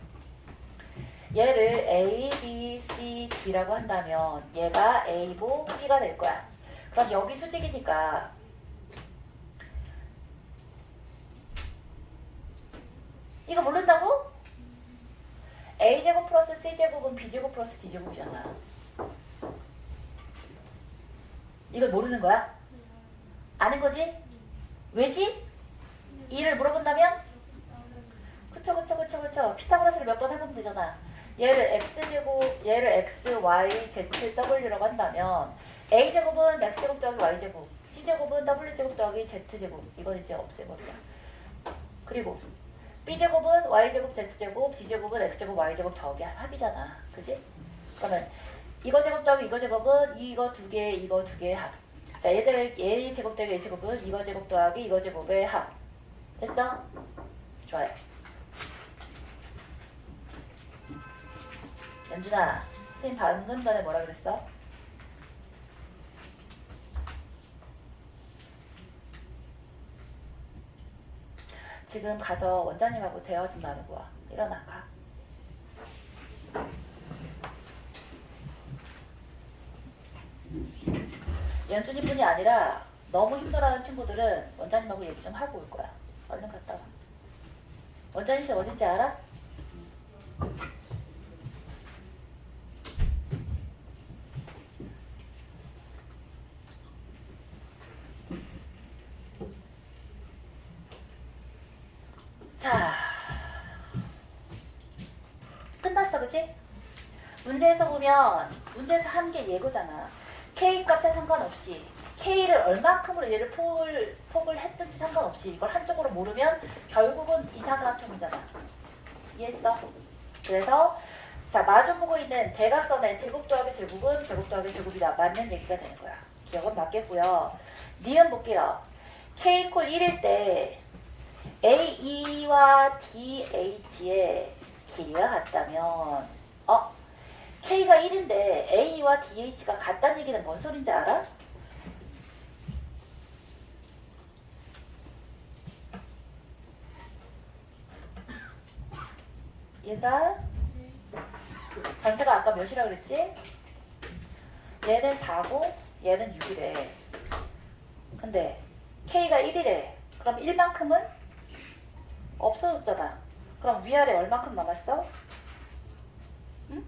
얘를 A, B, C, D라고 한다면 얘가 A고 B가 될 거야. 그럼 여기 수직이니까 이거 모른다고? A제곱 플러스 C제곱은 B제곱 플러스 D제곱이잖아. 이걸 모르는 거야? 아는 거지? 왜지? 이를 물어본다면? 그쵸. 피타고라스를 몇 번 해보면 되잖아. 얘를 X제곱, 얘를 X, Y, Z, W라고 한다면 A제곱은 X제곱 더하기 Y제곱, C제곱은 W제곱 더하기 Z제곱. 이건 이제 없애버리자. 그리고 B제곱은 Y제곱 Z제곱, D제곱은 X제곱 Y제곱 더하기 합이잖아. 그지? 그러면 이거 제곱 더하기 이거 제곱은 이거 두 개, 이거 두 개의 합. 자, 얘 제곱 더하기 얘 제곱은 이거 제곱 더하기 이거 제곱의 합. 됐어? 좋아요. 연준아, 선생님 방금 전에 뭐라 그랬어? 지금 가서 원장님하고 대화 좀 나누고 와. 일어나, 가. 연준이뿐이 아니라 너무 힘들어하는 친구들은 원장님하고 얘기 좀 하고 올 거야. 얼른 갔다 와. 원장님실 어딘지 알아? 자, 끝났어, 그치? 문제에서 보면 문제에서 한 게 예고잖아. K 값에 상관없이 K를 얼마큼으로 얘를 폭을 했든지 상관없이 이걸 한쪽으로 모르면 결국은 이사각형이잖아. 이해했어? 그래서 자, 마주보고 있는 대각선의 제곱 더하기 제곱은 제곱 더하기 제곱이다. 맞는 얘기가 되는 거야. 기억은 맞겠고요. 니은 볼게요. K 콜 1일 때 AE와 DH의 길이가 같다면 K가 1인데 A와 DH가 같다는 얘기는 뭔 소린지 알아? 얘가 전체가 아까 몇이라 그랬지? 얘는 4고 얘는 6이래. 근데 K가 1이래. 그럼 1만큼은 없어졌잖아. 그럼 위아래 얼마큼 남았어? 응?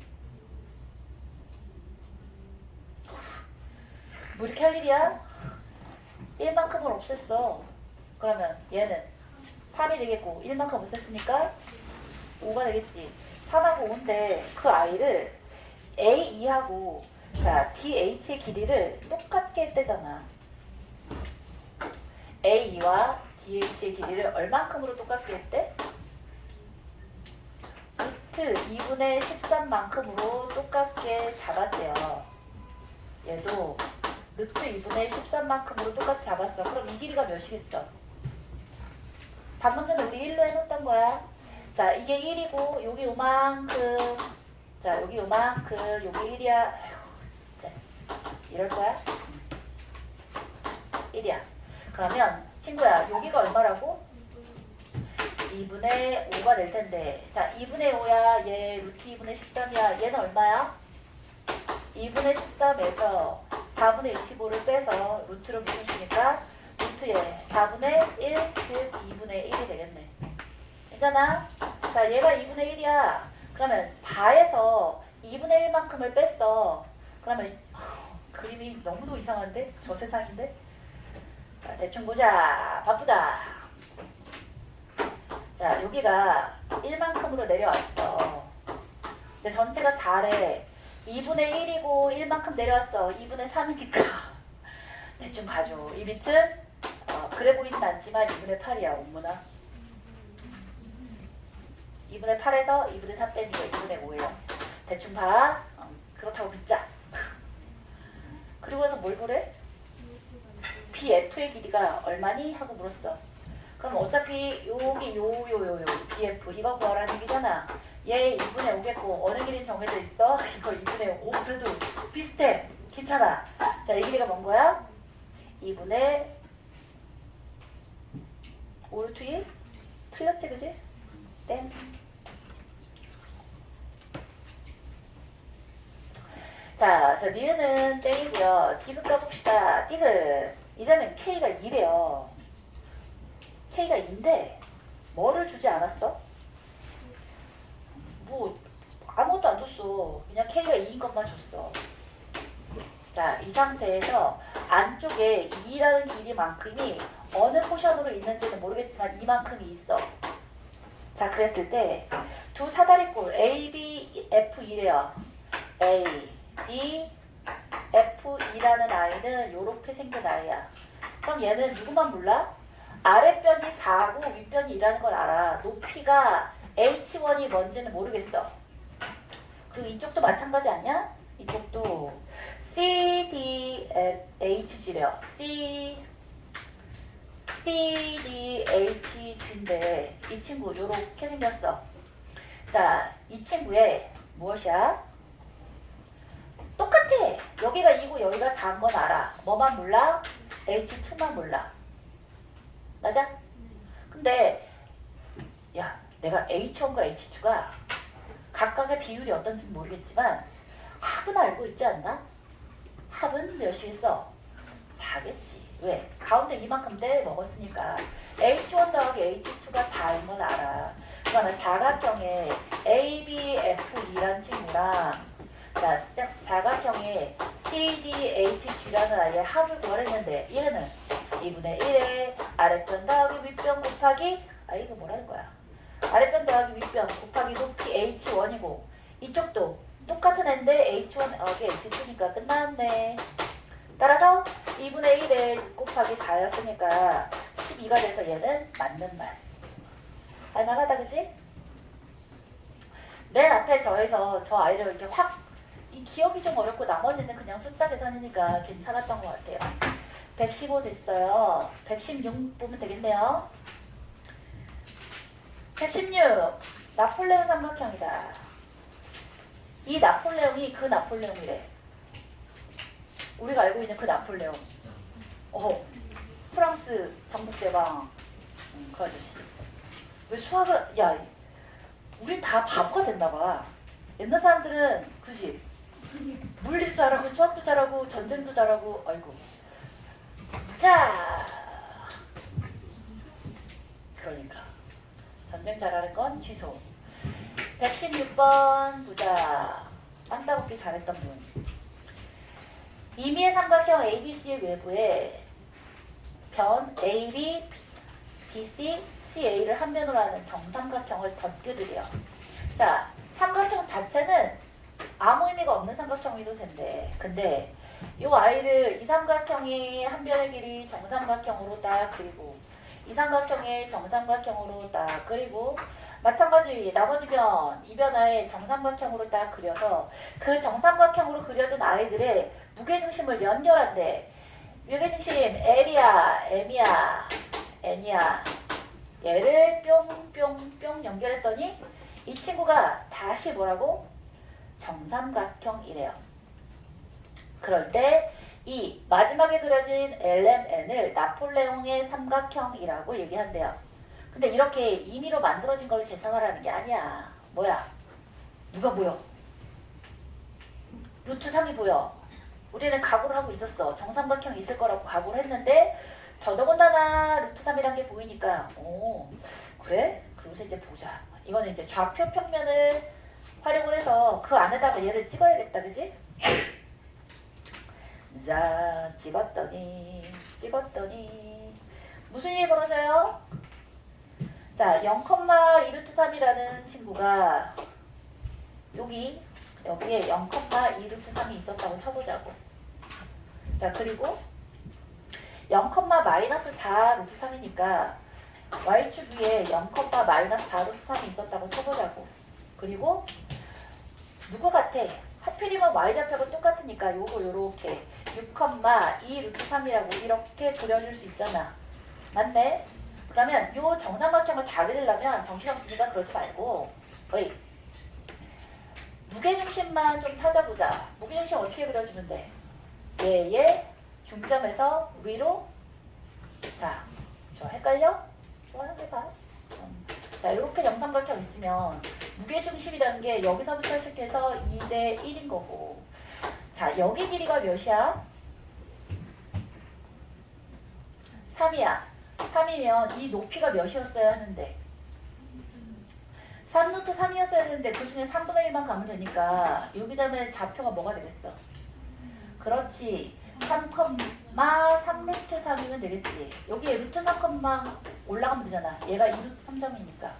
뭐 이렇게 할 일이야? 1만큼은 없앴어. 그러면 얘는 3이 되겠고 1만큼 없앴으니까 5가 되겠지. 3하고 5인데 그 아이를 A2하고 자 DH의 길이를 똑같게 했대잖아. A2와 DH의 길이를 얼만큼으로 똑같게 했대? 루트 2분의 13만큼으로 똑같게 잡았대요. 얘도 루트 2분의 13만큼으로 똑같이 잡았어. 그럼 이 길이가 몇이겠어? 방금 전에 우리 1로 해놓았던 거야. 자, 이게 1이고 여기 요만큼 자, 여기 요만큼 여기 1이야. 아휴, 진짜 이럴 거야? 1이야. 그러면 친구야, 여기가 얼마라고? 2분의 5가 될 텐데 자, 2분의 5야. 얘 루트 2분의 13이야. 얘는 얼마야? 2분의 13에서 4분의 25를 빼서 루트로 묶어주니까 루트에 4분의 1, 즉 2분의 1이 되겠네. 괜찮아? 자, 얘가 2분의 1이야. 그러면 4에서 2분의 1만큼을 뺐어. 그러면 그림이 너무도 이상한데? 저 세상인데? 자, 대충 보자. 바쁘다. 자, 여기가 1만큼으로 내려왔어. 근데 전체가 4래. 2분의 1이고 1만큼 내려왔어. 2분의 3이니까 대충 가죠. 이 밑은 그래 보이진 않지만 2분의 8이야. 온문아. 2분의 8에서 2분의 3 빼니까 2분의 5예요. 대충 봐. 그렇다고 믿자. 그리고 나서 뭘 보래? BF의 길이가 얼마니? 하고 물었어. 그럼 어차피 여기 요 BF 이거 구하라는 얘기잖아. 얘 2분의 5겠고 어느 길이 정해져 있어? 이거 2분의 5. 그래도 비슷해. 괜찮아. 자, 이 길이가 뭔 거야? 2분의 5 루트 2? 틀렸지, 그지? 땡. 자, 그래서 니은은 땡이고요. 디귿 가봅시다. 디귿. 이제는 K가 2래요. K가 2인데 뭐를 주지 않았어? 뭐 아무것도 안 줬어. 그냥 K가 2인 것만 줬어. 자, 이 상태에서 안쪽에 2라는 길이만큼이 어느 포션으로 있는지는 모르겠지만 이만큼이 있어. 자, 그랬을 때 두 사다리꼴 A, B, F2래요. A, B, F2라는 아이는 이렇게 생긴 아이야. 그럼 얘는 누구만 몰라? 아랫변이 4고 윗변이 2라는 걸 알아. 높이가 H1이 뭔지는 모르겠어. 그리고 이쪽도 마찬가지 아니야? 이쪽도 CDHG래요. CDHG인데 이 친구 요렇게 생겼어. 자, 이 친구의 무엇이야? 똑같아. 여기가 2고 여기가 4인 건 알아. 뭐만 몰라? H2만 몰라. 맞아? 근데 야, 내가 H1과 H2가 각각의 비율이 어떤지는 모르겠지만 합은 알고 있지 않나? 합은 몇이겠어? 4겠지. 왜? 가운데 이만큼 떼 먹었으니까 H1 더하기 H2가 4인 건 알아. 그러면 사각형에 ABFE란 친구랑 자, 사각형에 CDHG라는 아이의 합을 구하랬는데 얘는 2분의 1에 아랫변 더하기 윗변 곱하기 이거 뭐라는 거야? 아랫변 더하기 윗변 곱하기 높이 H1이고 이쪽도 똑같은 애인데 H1 더하기 H2니까 끝났네. 따라서 2분의 1에 6 곱하기 4였으니까 12가 돼서 얘는 맞는 말. 할만하다 그지? 맨 앞에 저에서 저 아이를 이렇게 확 이 기억이 좀 어렵고 나머지는 그냥 숫자 계산이니까 괜찮았던 것 같아요. 115 됐어요. 116 보면 되겠네요. 116 나폴레옹 삼각형이다. 이 나폴레옹이 그 나폴레옹이래. 우리가 알고 있는 그 나폴레옹. 프랑스 정복대왕 그 아저씨. 왜 수학을 야 우린 다 바보가 됐나봐. 옛날 사람들은 그지 물리도 잘하고 수학도 잘하고 전쟁도 잘하고 아이고. 자 그러니까 전쟁 잘하는 건 취소. 116번 보자. 땅따먹기 잘했던 분. 임의의 삼각형 ABC의 외부에 변 AB, BC, CA를 한 면으로 하는 정삼각형을 덧그리래요. 자, 삼각형 자체는 아무 의미가 없는 삼각형이도 된대. 근데 이 아이를 이 삼각형이 한 변의 길이 정삼각형으로 딱 그리고 이 삼각형의 정삼각형으로 딱 그리고 마찬가지 나머지 변, 이 변화의 정삼각형으로 딱 그려서 그 정삼각형으로 그려진 아이들의 무게중심을 연결한대. 무게중심 L이야, M이야, N이야. 얘를 뿅뿅뿅 연결했더니 이 친구가 다시 뭐라고? 정삼각형이래요. 그럴 때 이 마지막에 그려진 LMN을 나폴레옹의 삼각형이라고 얘기한대요. 근데 이렇게 임의로 만들어진 걸 계산하라는 게 아니야. 뭐야? 누가 보여? 루트 3이 보여. 우리는 각오를 하고 있었어. 정삼각형이 있을 거라고 각오를 했는데 더더군다나 루트 3이란 게 보이니까 그래? 그러고서 이제 보자. 이거는 이제 좌표 평면을 활용을 해서 그 안에다가 얘를 찍어야겠다. 그지? 자, 찍었더니 무슨 일이 벌어져요? 자, 0,2루트 3이라는 친구가 여기에 0,2루트 3이 있었다고 쳐보자고. 자, 그리고 0,-4 루트 3이니까 y축 위에 0,-4 루트 3이 있었다고 쳐보자고. 그리고 누구 같아? 하필이면 y좌표가 똑같으니까 요거 요렇게 6,2 루트 3이라고 이렇게 그려줄 수 있잖아. 맞네? 그러면 요 정삼각형을 다 그리려면 정신없으니까 그러지 말고 무게중심만 좀 찾아보자. 무게중심 어떻게 그려주면 돼? 얘의 중점에서 위로. 자, 저 헷갈려? 좋아, 해봐. 자, 이렇게 정삼각형 있으면 무게중심이라는 게 여기서부터 시작해서 2대 1인 거고. 자, 여기 길이가 몇이야? 3이야. 3이면 이 높이가 몇이었어야 하는데 3루트 3이었어야 했는데 그 중에 3분의 1만 가면 되니까 여기 다음에 좌표가 뭐가 되겠어? 그렇지. 3,3루트 3이면 되겠지. 여기에 루트 3, 올라가면 되잖아. 얘가 2루트 3점이니까.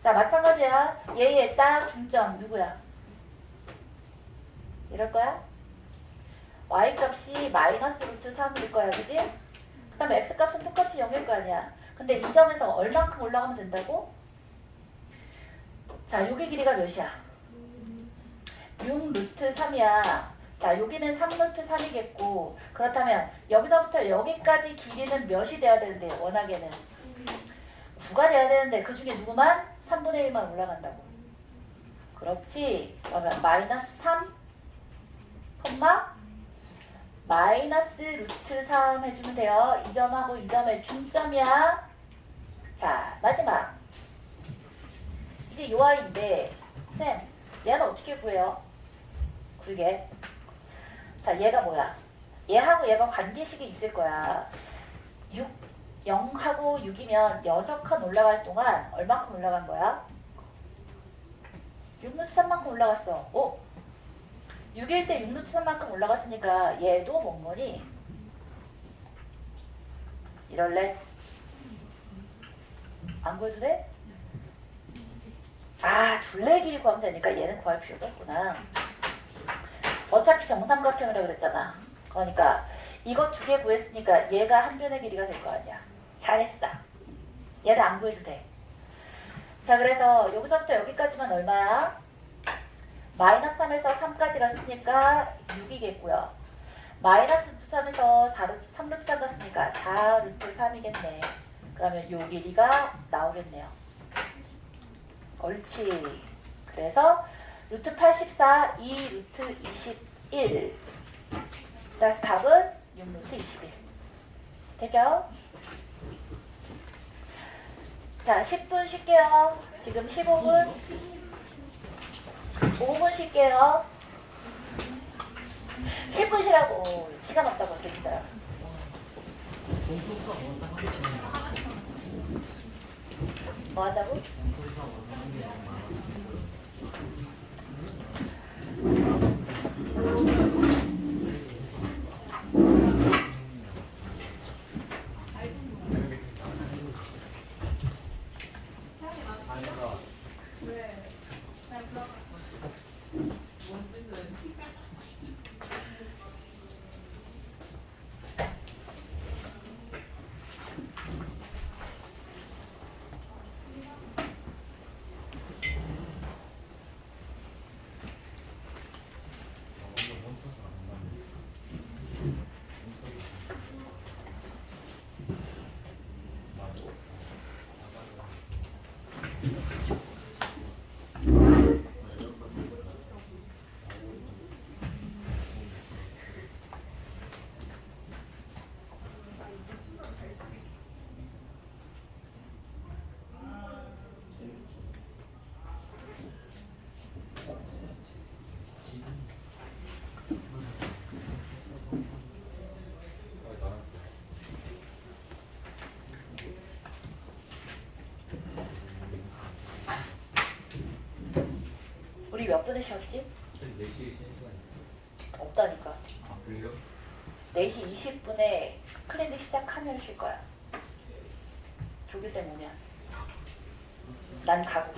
자, 마찬가지야. 얘의 딱 중점 누구야? 이럴 거야? y 값이 마이너스 루트 3일 거야. 그지? 그 그럼 x값은 똑같이 0일 거 아니야. 근데 이 점에서 얼만큼 올라가면 된다고? 자, 여기 길이가 몇이야? 6 루트 3이야. 자, 여기는 3 루트 3이겠고, 그렇다면 여기서부터 여기까지 길이는 몇이 돼야 되는데, 원하게는 9가 돼야 되는데 그 중에 누구만? 3분의 1만 올라간다고. 그렇지. 그러면 마이너스 3, 마이너스 루트 3 해주면 돼요. 이 점하고 이 점의 중점이야. 자, 마지막. 이제 요 아이인데, 쌤, 얘는 어떻게 구해요? 그러게. 자, 얘가 뭐야? 얘하고 얘가 관계식이 있을 거야. 6, 0하고 6이면 6칸 올라갈 동안 얼마큼 올라간 거야? 6루트 3만큼 올라갔어. 오! 6일 때 6루트 3만큼 올라갔으니까 얘도 뭐뭐니? 이럴래? 안 구해도 돼? 아, 둘레 길이 구하면 되니까 얘는 구할 필요가 없구나. 어차피 정삼각형이라고 그랬잖아. 그러니까 이거 두 개 구했으니까 얘가 한 변의 길이가 될 거 아니야. 잘했어. 얘를 안 구해도 돼. 자, 그래서 여기서부터 여기까지만 얼마야? 마이너스 3에서 3까지 갔으니까 6이겠고요. 마이너스 3에서 3루트 3 갔으니까 4루트 3이겠네. 그러면 요 길이가 나오겠네요. 옳지. 그래서 루트 84, 2 루트 21. 그래서 답은 6 루트 21. 되죠? 자, 10분 쉴게요. 지금 15분. 5분 쉴게요. 10분 쉬라고. 시간 없다고 드린다. 뭐 한다고? 아니라 왜? 그냥 그런 뭔 뜻은? 우리 몇 분에 쉬었지? 선생님 4시에 쉬는 시간 있어요? 없다니까. 아 그래요? 4시 20분에 클리닉 시작하면 쉴 거야. 조교쌤 오면. 난 가고.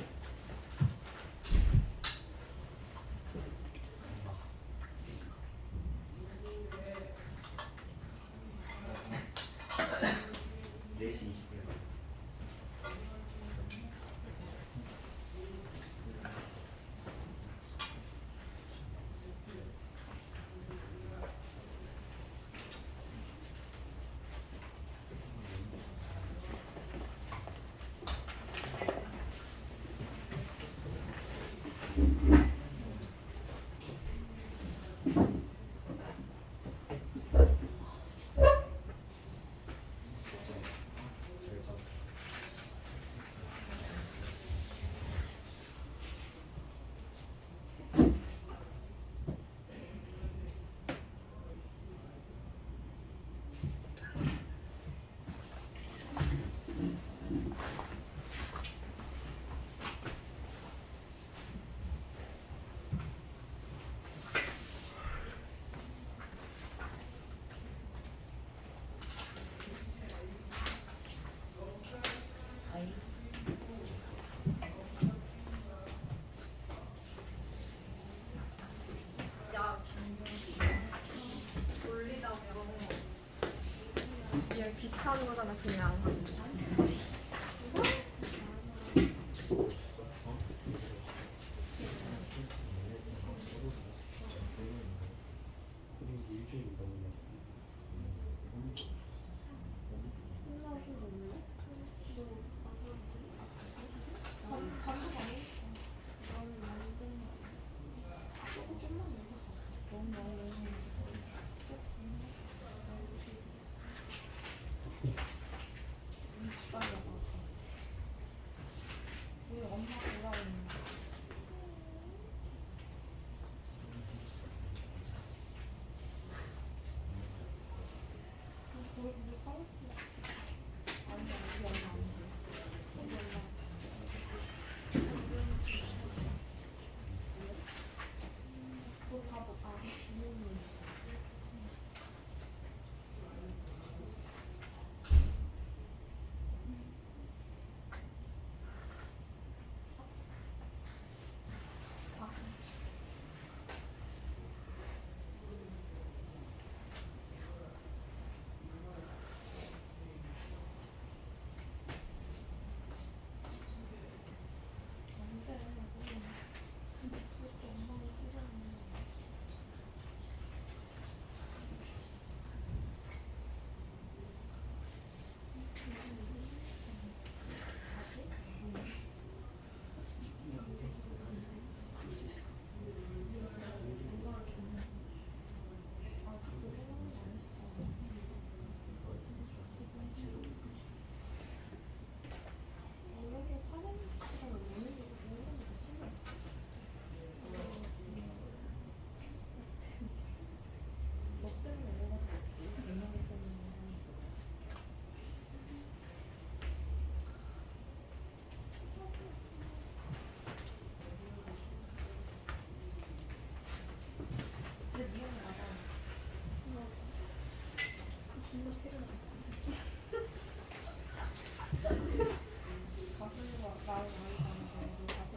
나는 아니잖아. 너 가서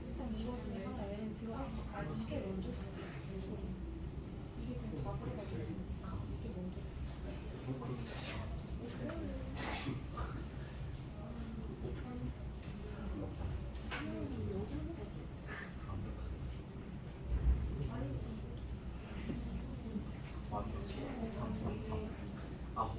일단 이거 중에 하나 얘는 들어가서 이게 먼저 이게 지금 다 들어가서 이게 먼저 완벽히 3, 3, 3. 아홉.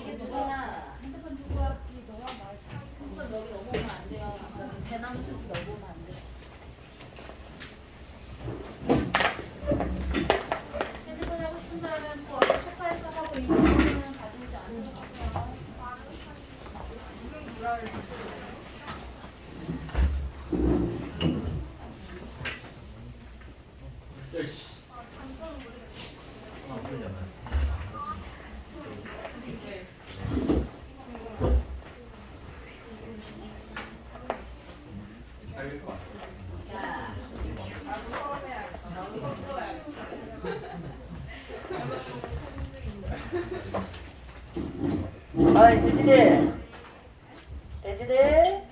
이게 누구나 핸드폰 두고 왔기 너랑 말 차. 핸드폰 여기 넘어오면 안 돼요. 대나무 숲 넘어오면 안 돼. 핸드폰 하고 싶은 사람은 또 어디 소파에 써가고 이거는 가지지 않는 거예요. 열시. 자, 어이 돼지들, 돼지들,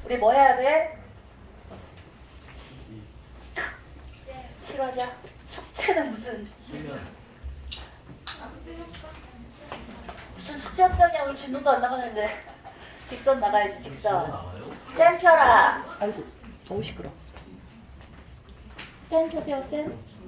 우리 뭐 해야 돼? 실화자. 숙제는 무슨 숙제 협상이야. 오늘 진도도 안 나가는데. 직선 나가야지 직선. 쌤 펴라. 아이고 너무 시끄러. 쌤 펴세요 쌤.